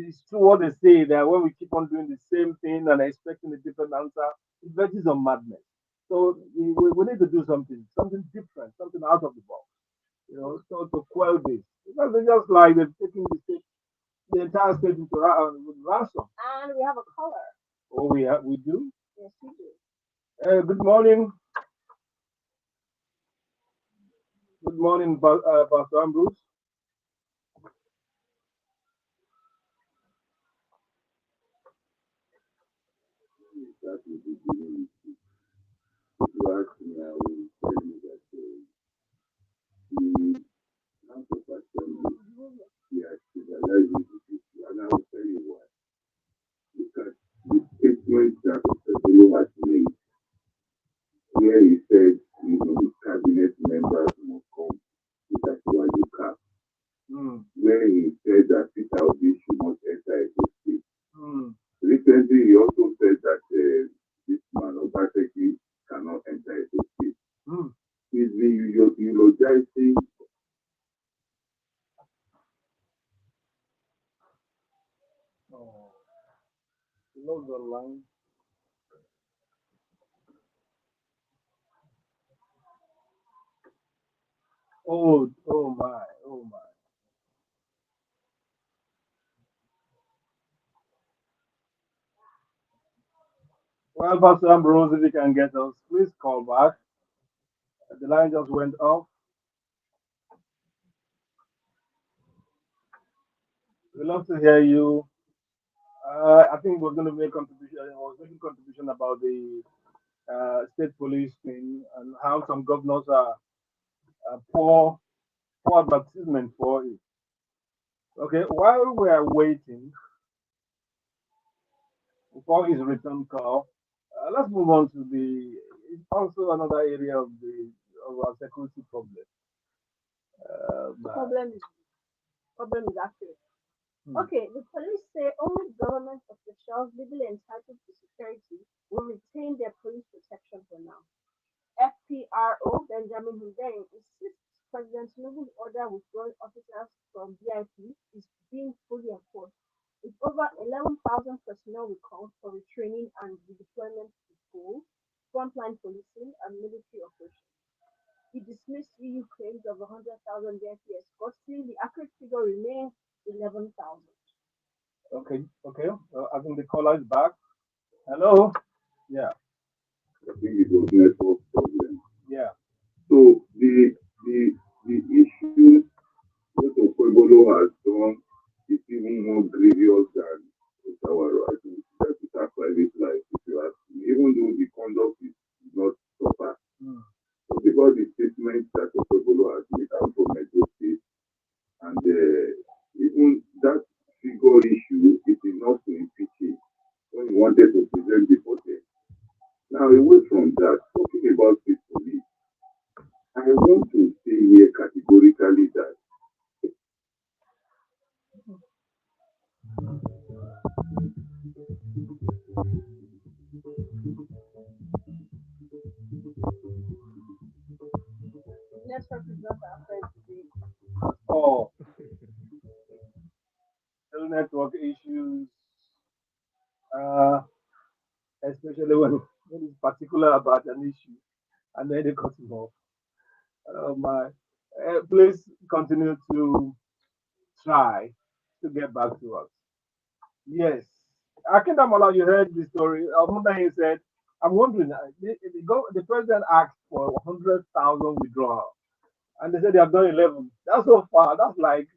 it's true what they say that when we keep on doing the same thing and expecting a different answer, it verges on madness. So we need to do something different, something out of the box. So to quell this, because it's just like they're taking the entire state into with ransom. And we have a caller. Oh, we do. Yes, we do. Good morning, Pastor Ambrose. That will be giving if you ask me, I will tell you that the House of Assembly, he has civilized the people, and I will tell you why. Because the statement that Osifowora has made, where he said, the cabinet members must come with a Kiwanuka, where he said that Peter Obi should not enter a state. Recently, he also said that this man, Obaseki, cannot enter a state. He's been eulogizing. Oh, he lost the line. Oh my, oh my. Well, Pastor Ambrose, if you can get us, please call back. The line just went off. We'd love to hear you. I think we're going to make contribution. I was making contribution about the state police thing and how some governors are poor advertisement for it. Okay, while we are waiting for his return call, let's move on to the. It's also another area of the of our security problem. Uh, Problem is problem is accurate. hmm, Okay, the police say only government officials legally entitled to security will retain their police protection for now. FPRO Benjamin Hundeyin insists President Tinubu's order withdrawing officers from VIP is being fully enforced, with over 11,000 personnel recalled for retraining and redeployment to schools, frontline policing, and military operations. He dismissed EU claims of 100,000 VIP escorts, saying the accurate figure remains 11,000. okay, okay. I think the caller is back. Hello. Yeah, I think it was network problem. yeah. So the issue what Okwebolo has done is even more grievous than Osawara. I think that is our private life, if you ask me. Even though the conduct is not proper. Hmm. So because the statement that Okwebolo has made out from Metro State and even that figure issue, it is not to impeach him when he wanted to present the protest. Now, away from that, talking about state police, I want to say here categorically that Network is not our friend today. Oh, still network issues. Uh, Especially when it's particular about an issue, and then they cut him off. Oh my. Please continue to try to get back to us. Yes. Akindamola, you heard the story. He said, I'm wondering, the president asked for 100,000 withdrawal, and they said they have done 11. That's so far. That's like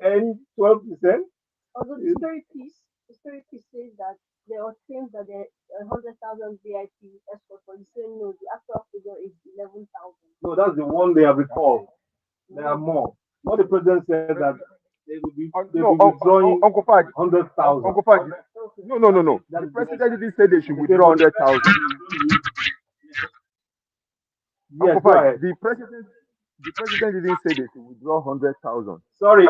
10, 12%. Although the story piece says that there are claims that there are 100,000 VIP escorts, but you say no, the actual figure is 11,000. No, that's the one they have recalled. There are Mm. more. What the president said that they'll be No, withdrawing Uncle Faj, 100,000. Uncle Faj. Okay. No, no, no, no. That The is the president didn't say they should okay, withdraw but the 100,000. president, yes, Uncle go Faj, ahead. the president didn't say they should withdraw 100,000. Sorry,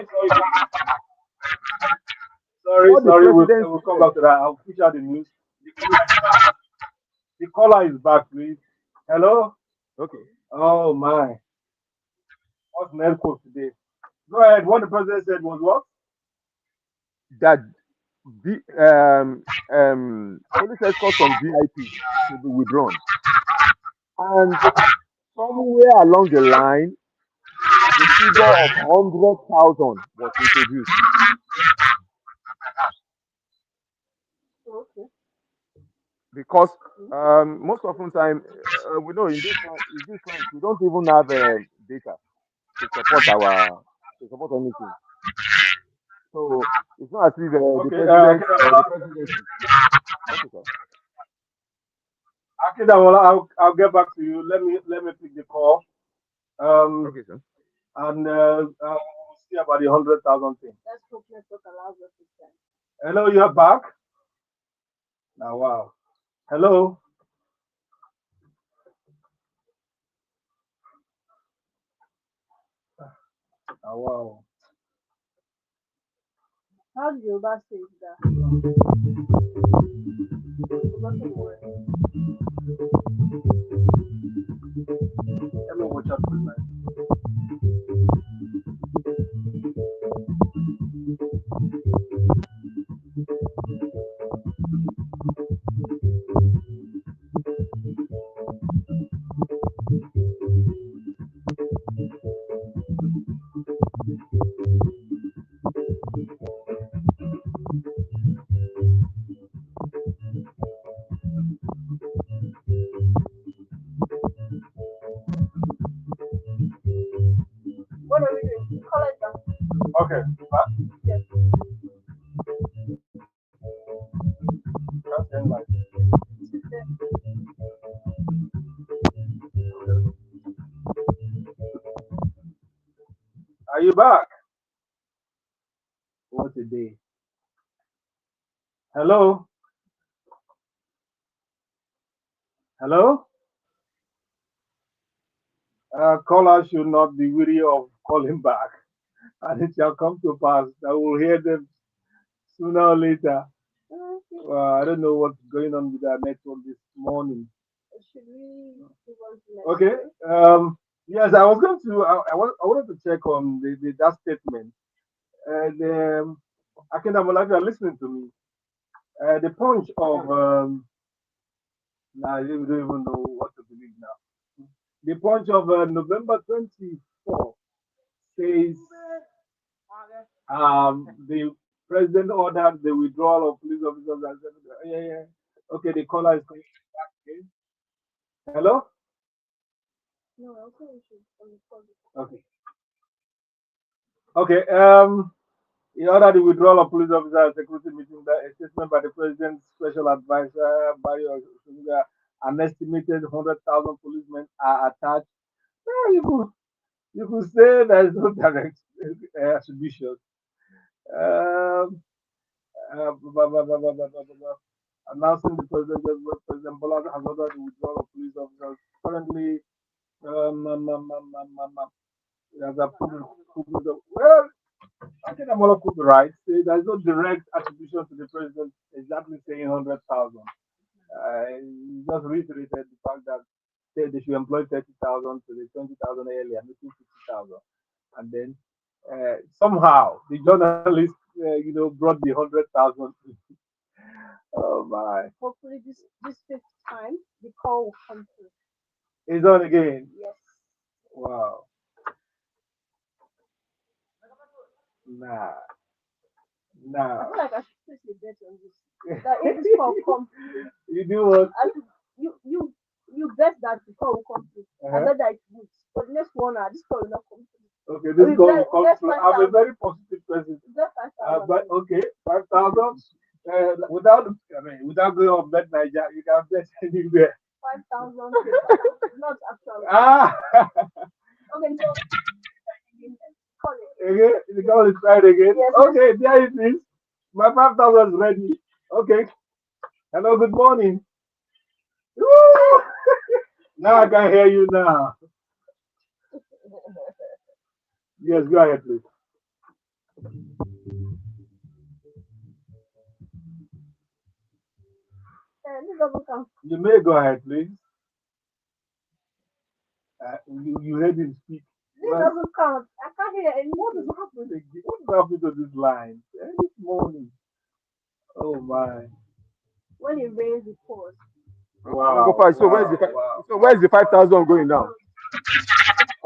sorry, What the sorry. president We'll come said, back to that. I'll push out the news. The caller is back, please. Hello. okay, Oh my. What's Nelco today? Go ahead. What the president said was what? that the police escorts from VIP should be withdrawn. And somewhere along the line, the figure of 100,000 was introduced. Okay. Because Mm. most often time, we know in this land we don't even have data to support anything. So it's not as if the Okay. president or the presidency. Okay, sir. Akindamola, I'll get back to you. Let me pick the call. Um, Okay, sir. and we'll see about the 100,000 thing. Let's hope network allows us to send. Hello, you're back. Now, wow. Hello. Now, wow. How do Yoruba say that? Forgotten the word. Let me watch out for that. Okay. Yes. That's in like. Are you back? What a day. Hello? Hello? Callers should not be weary of calling back, and it shall come to pass that we'll hear them sooner or later. I don't know what's going on with our network this morning. Should we move on to next Okay. story? Yes, I was going to. I wanted to check on that statement. And Akindamola, if you are listening to me, the punch of now you don't even know what to believe now. The punch of November 24 says the president ordered the withdrawal of police officers. Yeah, yeah. Okay, the caller is coming back again. Hello. No, I also we should call it. Okay. Okay. In order the withdrawal of police officers security meeting, a statement by the president's special advisor, Barry Ojekunle, an estimated 100,000 policemen are attached. You could say there is no direct attribution. Um, Announcing the President Bola has ordered the withdrawal of police officers. Currently, he has approved. Well, I think I'm all could be right. Say there's no direct attribution to the president exactly saying 100,000. He just reiterated the fact that they should employ 30,000 to the 20,000 earlier, making 50,000. And then somehow the journalist, brought the 100,000. Oh my. Hopefully, this fifth time the call will come through. It's on again. Yes. Wow. Nah. I Nah. feel like I should place a bet on this. That if this call comes through, You do what? I should, you bet that the call will come through. I Uh-huh. bet that it would. For the next 1 hour, this call will not come through. Okay, this We call will bet, we come bet through. five I'm a thousand. very positive person. We bet 5,000. But okay, 5,000. Without going on bet Niger, you can bet anywhere. 5,000 not actually. Ah, Okay, so call it. okay, the call is tried again. Yes, Okay, there it is. My 5,000 is ready. Okay. Hello, good morning. Woo! Now I can hear you now. Yes, go ahead, please. This doesn't count. You may go ahead, please. You heard him speak. This Well, doesn't count. I can't hear what anymore. is happening again? What is happening to this line? This morning. Oh my. When it rains, it pours. Uncle Wow, Five, wow, wow. so where's the 5,000 going now?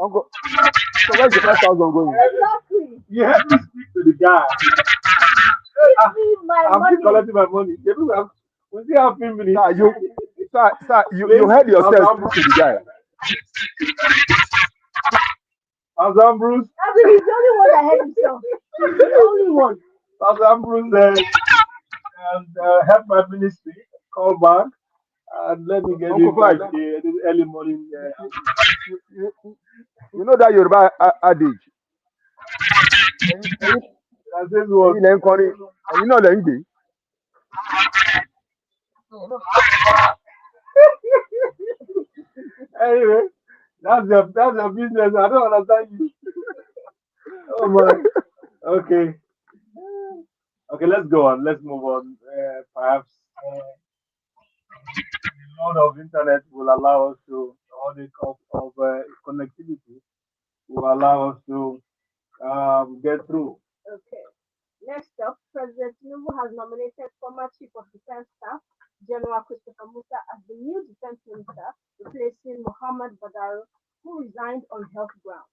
Uncle, so where's the 5,000 going? Exactly. You have to speak to the guy. Give Ah, me my I'm still money. collecting my money. We still have 3 minutes. Sir, you Please, heard yourself Pastor speak Bruce. to the guy. Pastor Bruce. I mean, he's the only one that had himself. He's the only one. Pastor Bruce and help my ministry. Call back and let me get Uncle this Five, this early morning. you, you, you know that Yoruba adage. Ẹ̀yin That says what? ẹ̀yin lẹ ń kọrin, ẹ̀yin náà lẹ ń gbé. Anyway, that's your business. I don't understand you. Oh my. Okay. Okay, let's go on. Let's move on. Perhaps the load of internet will allow us to, or the of connectivity will allow us to get through. Okay. Next up, President Tinubu has nominated former Chief of Defense Staff General Christopher Musa as the new Defense Minister, replacing Muhammad Badaro, who resigned on health grounds.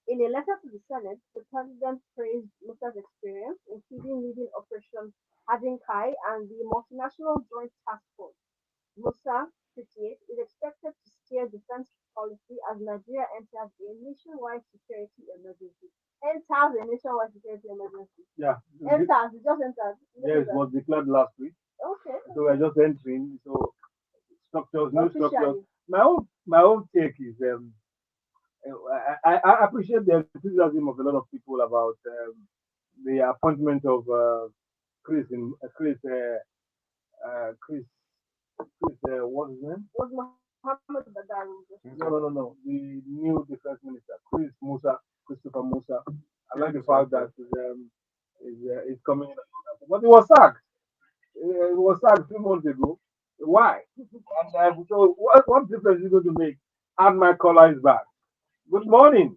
In a letter to the Senate, the President praised Musa's experience, including leading Operation Hadinkai and the Multinational Joint Task Force. Musa, 58, is expected to year's defense policy as Nigeria enters a nationwide security emergency. Enters a nationwide security emergency. Yeah. Enters, it just enters. Yes, it was declared last week. Okay. So we're just entering. So structures, new structures. Officially. My own take is I appreciate the enthusiasm of a lot of people about the appointment of Chris, what's his name? Was Muhammad Badari just No. The new defense minister, Christopher Musa. I like the Musa, fact that is coming. But he was sacked. He was sacked 2 months ago. Why? And so, what difference is it going to make? And my caller is back. Good morning.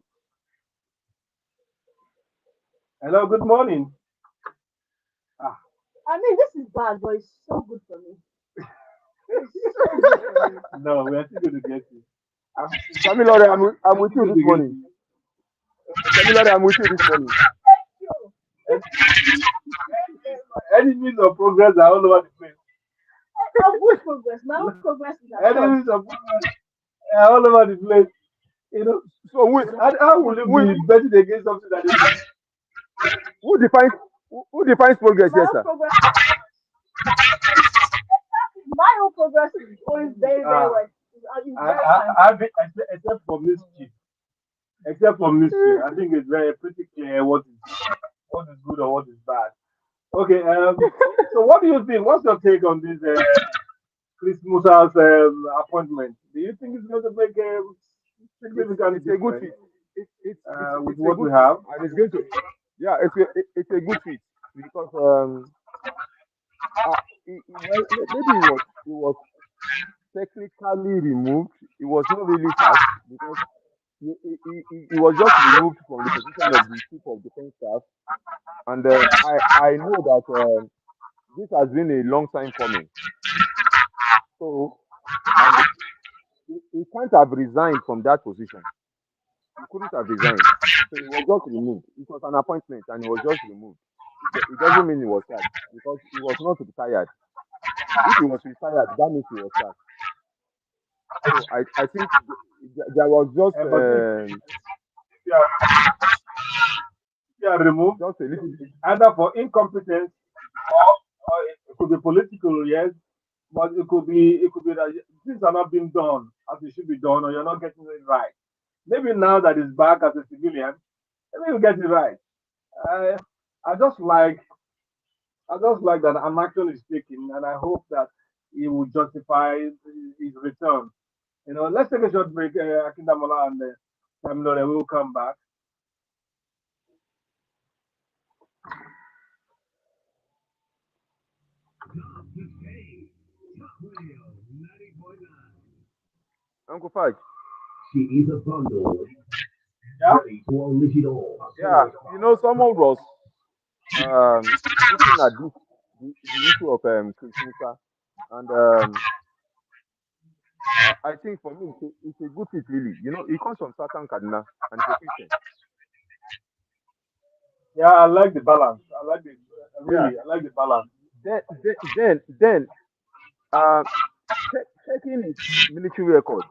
Hello. Good morning. Ah, I mean, this is bad, but it's so good for me. It's so good for me. no, we are still going to get it. I'm Samilore, I'm with still you going this to get morning. Samilore, I'm with you this morning. Yo, it. Enemies of progress are all over the place. of good progress. My own progress is at church. Enemies of progress are all over the place. You know, So who how will you who, be betting against something that is who defines who defines progress My here, own sir? progress. My own progress is going very, very ah well. It's I, very I, fine. I, except for mischief, I think it's very pretty clear what is good or what is bad. Okay, so what do you think? What's your take on this Christmas house appointment? Do you think it's going to make a significant It's a good difference fit. It's with a what good we fit, have? and it's going to, yeah, it's a good fit because uh, well, maybe it was technically removed. It was not really sacked because he was just removed from the position of the chief of defense staff, and I know that this has been a long time coming. So, and he can't have resigned from that position. He couldn't have resigned. So he was just removed. It was an appointment and he was just removed. It doesn't mean he was sacked because he was not retired. If he was retired, that means he was sacked. So I think there was But if you are removed, just a little bit. it's either for incompetence or it could be political, yes, but it could be that things are not being done as it should be done, or you're not getting it right. Maybe now that he's back as a civilian, maybe you get it right. I I just like I just like that an action is taken, and I hope that he will justify his return. Let's take a short break, Akindamola and Tamilore will come back. Uncle Fudge, Yeah. yeah, someone was looking at the issue of Chris Musa, and I think for me it's a good fit really. He comes from Southern Kaduna and he's a Christian. Yeah, I like the balance. I like the Yeah. really. I like the balance. Then uh, checking his military record,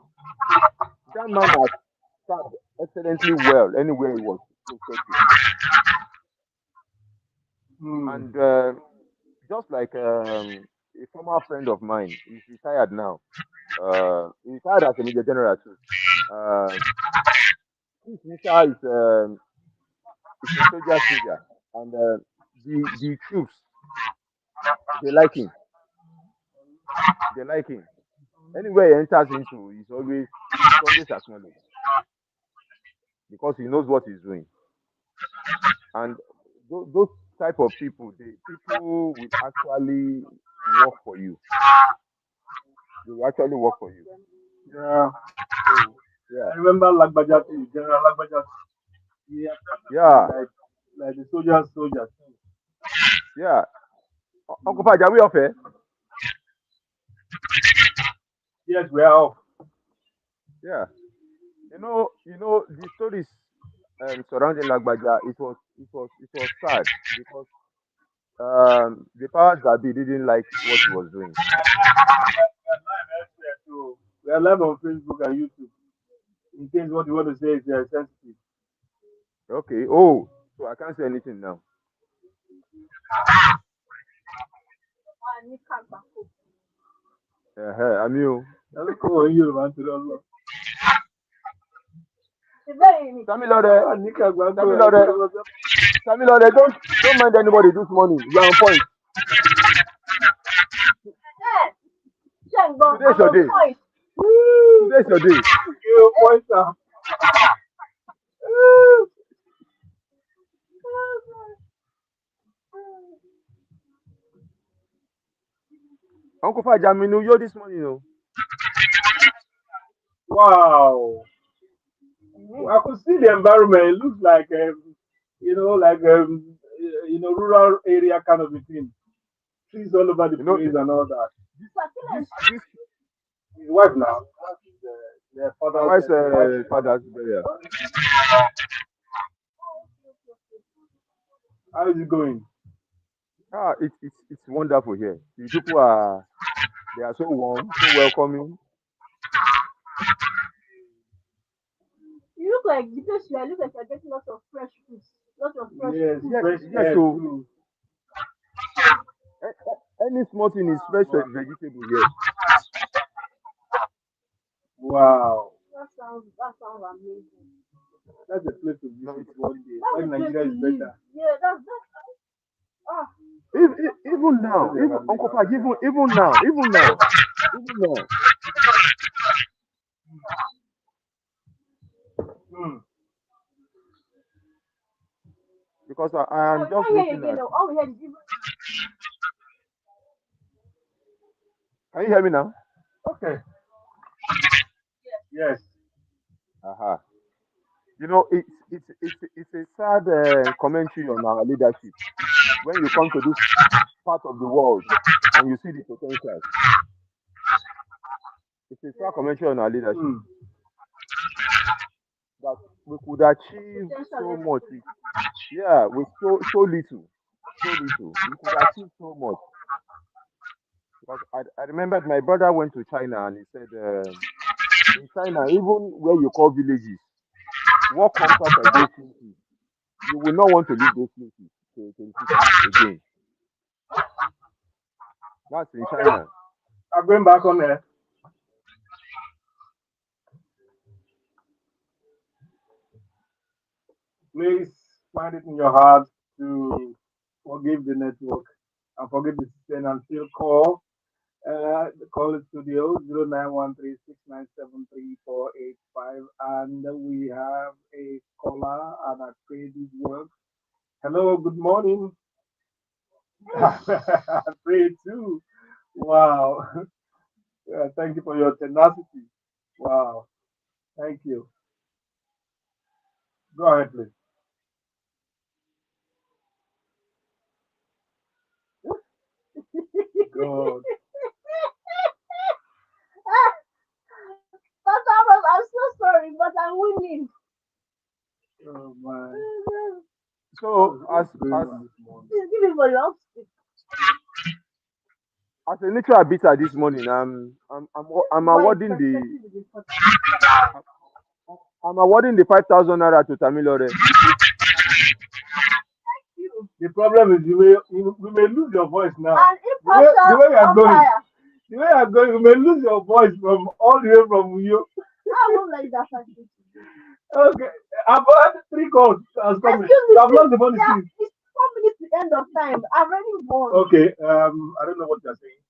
that man has served excellently well anywhere he was posted to. Hmm. And just like a former friend of mine, he's retired now. He retired as a major general too. This Musa is a soldier, and the troops they like him. They like him. Anywhere he enters into, he's always acknowledged because he knows what he's doing. And those type of people, people will actually work for you. They will actually work for you. Yeah. So yeah, I remember Lagbajati, General Lagbajati. He accepted yeah, like the soldiers. yeah. Uncle Paj, are we off here? Yes, we are off. Yeah. The stories surrounding Lagbaja, it was sad because the powers that be didn't like what he was doing. We are not elsewhere too. We We are live on Facebook and YouTube. In case what you want to say is sensitive. Okay. Oh, so I can't say anything now. And you can't back up. I'm you. That's cool. You man to the The very Tamilore, Nika Tamilore, Tamilore, don't mind anybody this morning. You are on point. yeah, Shango, Today's I'm your on day. point. Woo! Today's your day. You pointer. Uncle Fajaminu, you this morning, oh. Wow. Mm. I could see the environment. It looks like, like rural area kind of a thing. Trees all over the You know, place and all that. this, Succulent. this, His wife now. That's the my father's wife's the wife. father's burial. How is it going? It's wonderful here. The people they are so warm, so welcoming. You look like because you are look like you're getting lots of fresh fruits, lots of fresh Yes, food. Yes, fresh yes. air So too. any small thing is fresh Wow. vegetable here. Wow. That sounds amazing. That's a place to No, visit it's one day. That's Why a place Nigeria to is live. better. Yeah, that's ah. even now, That's a even family Uncle house. Faj, even now. Hmm. Because I Oh, am we just can't hear you looking again. at. Though. All we heard is even Can you hear me now? Okay. Yes. Uh-huh. You know, it's a sad commentary on our leadership when you come to this part of the world and you see the potential. It's a sad commentary on our leadership Hmm. that we could achieve potential so left much full. with, yeah, with so little. We could achieve so much. Because I remembered my brother went to China and he said, in China, even where you call villages, what comes out of those places, you will not want to leave those places to the city again. That's in Okay. China. I'm going back on there. Please find it in your heart to forgive the network and forgive the system and still call. Call the studio 091369738485, and we have a caller and I pray this works. Hello, good morning. I pray too. Wow. Thank you for your tenacity. Wow. Thank you. Go ahead, please. God. But I'm so sorry, but I'm winning. Oh my. So as What's going as on this morning? Please give me for love. as a neutral arbiter this morning, I'm Why awarding the perspective is important. I'm awarding the 5,000 naira to Tamilore. You. The problem is you may lose your voice now. An The impartial way you are going, umpire. the way you are going, you may lose your voice from all the way from you. I won't like that fact. Okay, I've had three calls has coming. Excuse me, So I've please. lost the money Yeah, since. it's 4 minutes to end of time. I've already won. Okay, I don't know what you're saying.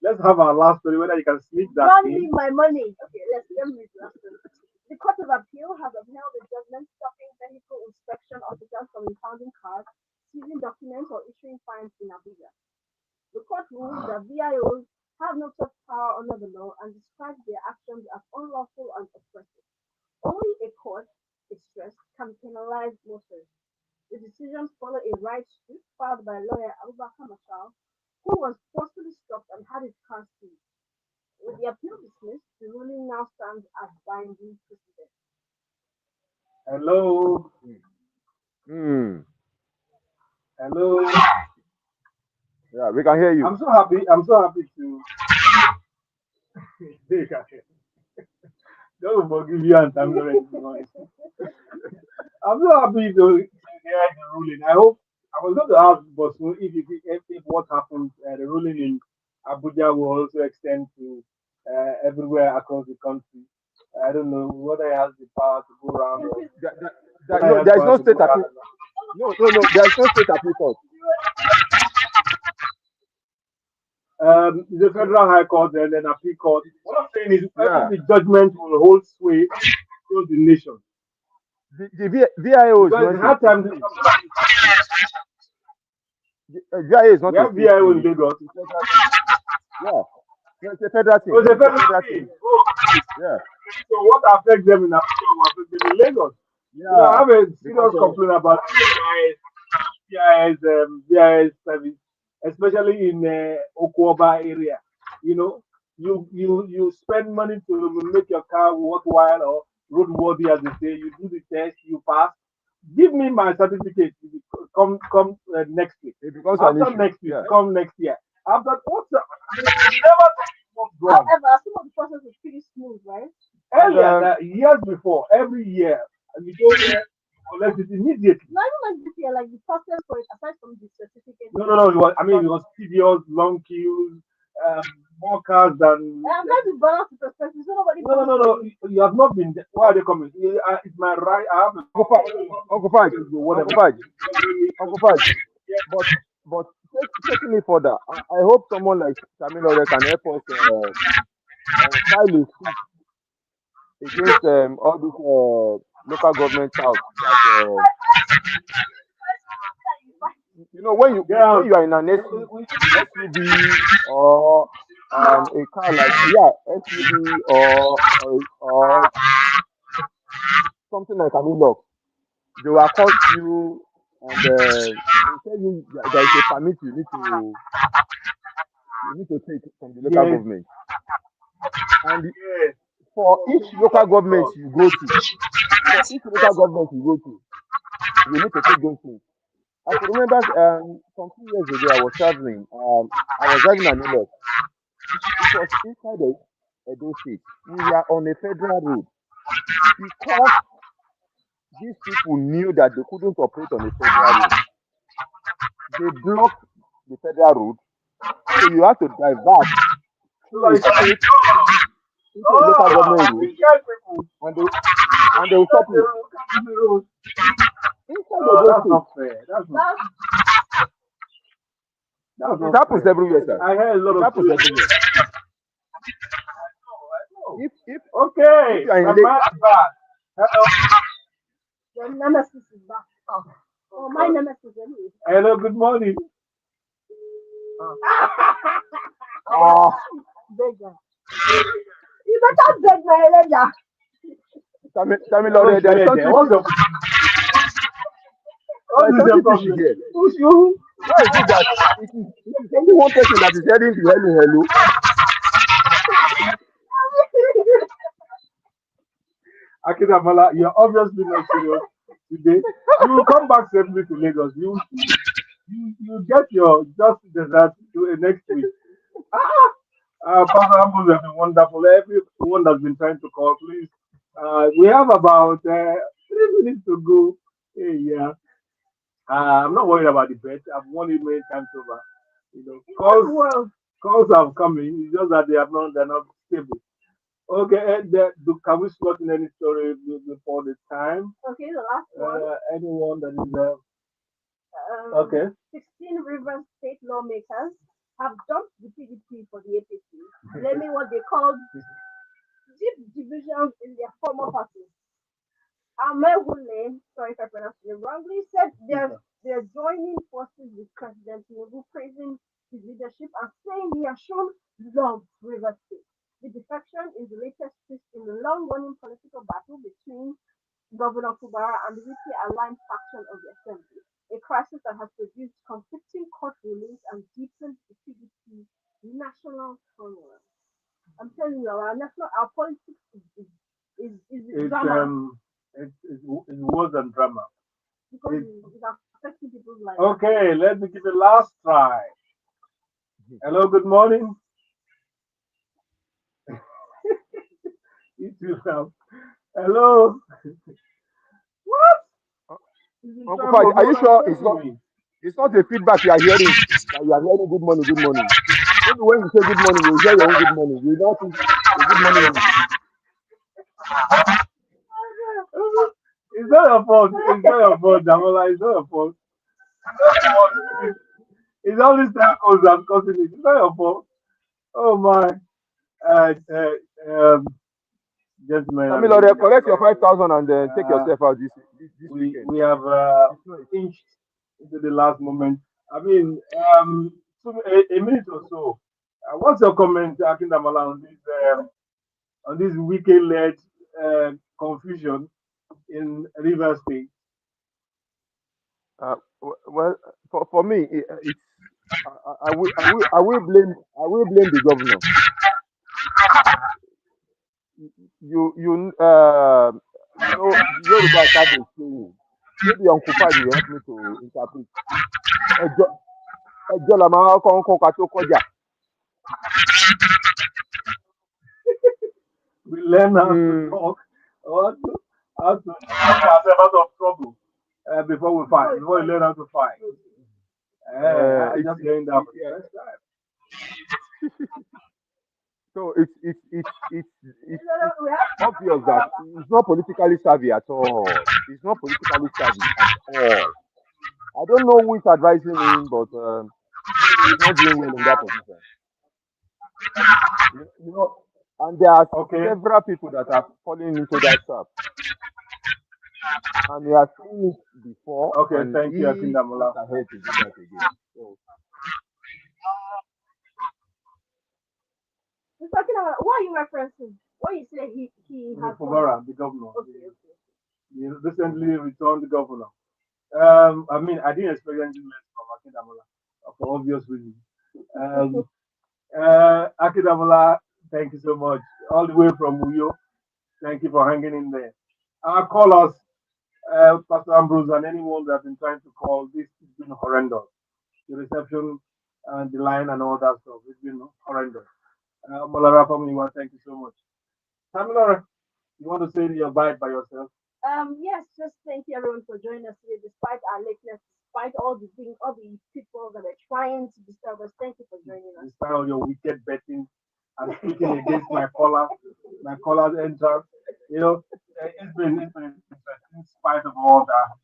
Let's have our last story. Whether you can sneak that Run me in. my money. Okay, let me read the last one. The Court of Appeal has upheld a judgment stopping vehicle inspection officers from impounding cars, seizing documents, or issuing fines in Abuja. The court ruled that VIOs have no such power under the law and described their actions as unlawful and oppressive. Only a court, it stressed, can penalize motorists. The decisions follow a rights suit filed by lawyer Abubakar Mashal, who was forcefully stopped and had his car seized. With the appeal dismissed, the ruling now stands as binding precedent. Hello, Hmm. hello. Yeah, we can hear you. I'm so happy. I'm so happy to. Don't forgive you and I'm already noise. I'm so happy to hear the ruling. I hope I was going to ask Bosun if what happened, the ruling in Abuja will also extend to everywhere across the country. I don't know whether he has the power to go around or That, that, whether he no, has there is power no to state go down appeal. and down. No, no, no. There is no state appeal court. The federal high court and then appeal court. What I'm saying is, every Yeah, the judgment will hold sway across the nation the VIO is because not it's a hard time. state. The VIO is We not a have state. VIO in Lagos. It's a federal thing. Yeah, no, it's a federal Oh, thing. it's a It's a federal federal thing. thing. Oh, Yeah, so what affects them in Abuja will affect them in Lagos. I yeah. have a Because serious complaint about BIS service, especially in Okuoba area. You know, you spend money to make your car worthwhile or roadworthy, as they say. You do the test, you pass. Give me my certificate. Come next week. it becomes an After issue. next week, Yeah. come next year. After what's the, they never tell you what's wrong. However, some of the process is pretty smooth, right? And Earlier, years before, every year, and you don't collect it immediately. Not even like this year, like the process for it, aside from the certificate. No. It was tedious, long queues, um, more cars than. I'm trying to balance the perspective so nobody No. You have not been there. Why are they coming? It's my right. I have a Uncle Fudge, Uncle Fudge, whatever. Uncle Fudge, Uncle Fudge. But taking it further, I hope someone like Tamilore can help us file a suit against all these local government touts that Yeah. when you are in an SUV or a car like SUV or something like an Hilux, they will accost you and they will tell you that there is a permit you need to take from the local Yes. government. And Yes. for each local government you go to, for each local government you go to, you need to take those things. I could remember some few years ago I was traveling. I was driving an Hilux. It was inside the Edo State. We were on a federal road because these people knew that they couldn't operate on a federal road. They blocked the federal road, so you have to drive back through a state into a local government We road, get people. and they will stop you The road. inside the Edo That's State. not fair. That's It not happens fair. everywhere, sir. I heard a lot It of happens stories. everywhere. I know. If Okay, you are in my late, man is bad. The nemesis is back. Oh, my nemesis anyway. Hello, good morning. ah, Beggar. You better beg my Elijah. Tamilore, there is something What's your there what is is your something fishy problem? here. Who's you? Why is it that it is only one person that is heading to hello hello? Akintamala, you're obviously not serious today. You will come back safely to Lagos. You get your just desert to next week. Ah, Pastor Ambrose has been wonderful. Everyone that's been trying to call, please. We have about 3 minutes to go. Hey, yeah. I'm not worried about the bet. I've won it many times over. Calls have come in. It's just that they're not stable. Okay, can we slot in any story before the time? Okay, the last one. Anyone that is okay. 16 Rivers state lawmakers have dumped the PDP for the APC, blaming what they called deep divisions in their former party. Amegunle, sorry if I pronounced it wrongly, said they're joining forces with President Tinubu, praising his leadership and saying he has shown love to Rivers State. The defection is the latest twist in the long-running political battle between Governor Kubara and the VP aligned faction of the assembly, a crisis that has produced conflicting court rulings and deepened the PDP national turmoil. I'm telling you, our politics is It's drama it's worse than drama. because it's affecting people's lives. Okay, let me give a last try. Hello, good morning. You too now. Hello. What? This is Uncle time Faj, for are you God and sure pray for me. it's not a feedback you are hearing that you are hearing good morning, good morning. Maybe when you say good morning, you hear your own good morning. You don't think a good morning is It's not your fault. It's not your fault, Damola. It's not your fault. It's, it's all these tacos that's causing it. It's not your fault. Oh my. Uh, um, gentlemen and Tamilore, ladies. collect your 5,000 and take Uh, yourself out this we weekend. we have It's not. inched into the last moment. I mean, a minute or so. What's your comment, Akindamala, on this weekend-led confusion in River State? Well, for me, it's I will blame the governor. Yoruba have a saying. Maybe Uncle Fadi will help me to interpret. Ẹjọ́ ẹjọ́ la máa kọ́ ń kọ́ ká tó kọjá. We learn how to Mm, talk, how to get ourselves out of trouble before we fight. Before we learn how to fight. I it's just learned that for the yeah. first time. So it's obvious that he's not politically savvy at all. He's not politically savvy at all. I don't know who is advising him, but he's not doing well in that position. You know, and there are Okay. several people that are falling into that trap, and he has seen it before, Okay. and Thank you, he went Akindamala. ahead to do that again. So He's talking about what are you referencing? What you say he has done? Osifowora, the governor, Okay, okay. the recently returned governor. I mean, I didn't expect anything less from Akindamala for obvious reasons. Um, Akindamala, thank you so much. All the way from Uyo, thank you for hanging in there. Our callers, Pastor Ambrose, and anyone that's been trying to call, this has been horrendous. The reception and the line and all that stuff, it's been horrendous. Molara family, thank you so much. Tamilora, you want to say your bye by yourself? Yes, just thank you everyone for joining us today, despite our lateness, despite all the things, all the people that are trying to disturb us. Thank you for joining us. Despite all your wicked betting and speaking against my caller's entrance, it's been interesting in spite of all that.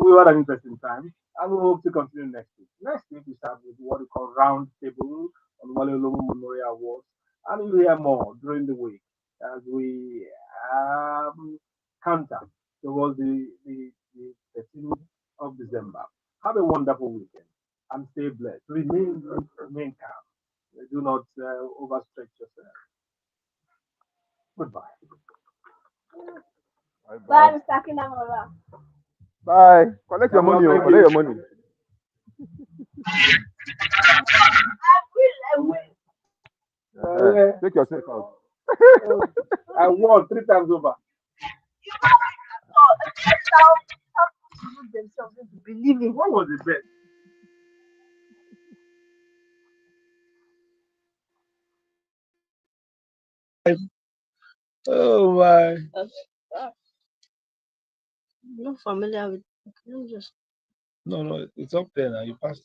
We had an interesting time, and we hope to continue next week. Next week, we start with what we call round table on Wale Olomu Memorial Awards, and you'll hear more during the week as we counter towards the 13th of December. Have a wonderful weekend and stay blessed. Remain calm. Do not overstretch yourself. Goodbye. bye Bye, bye. Mr. Kinamola. Bye. Collect your Tamala, money, oh, thank collect you. your money. I will. Yeah. Take yourself out. I won 3 times over. Themselves into believing. What was the bet? Oh my. Uh, I'm not familiar with. Let me just No, no, it's up there now. You passed.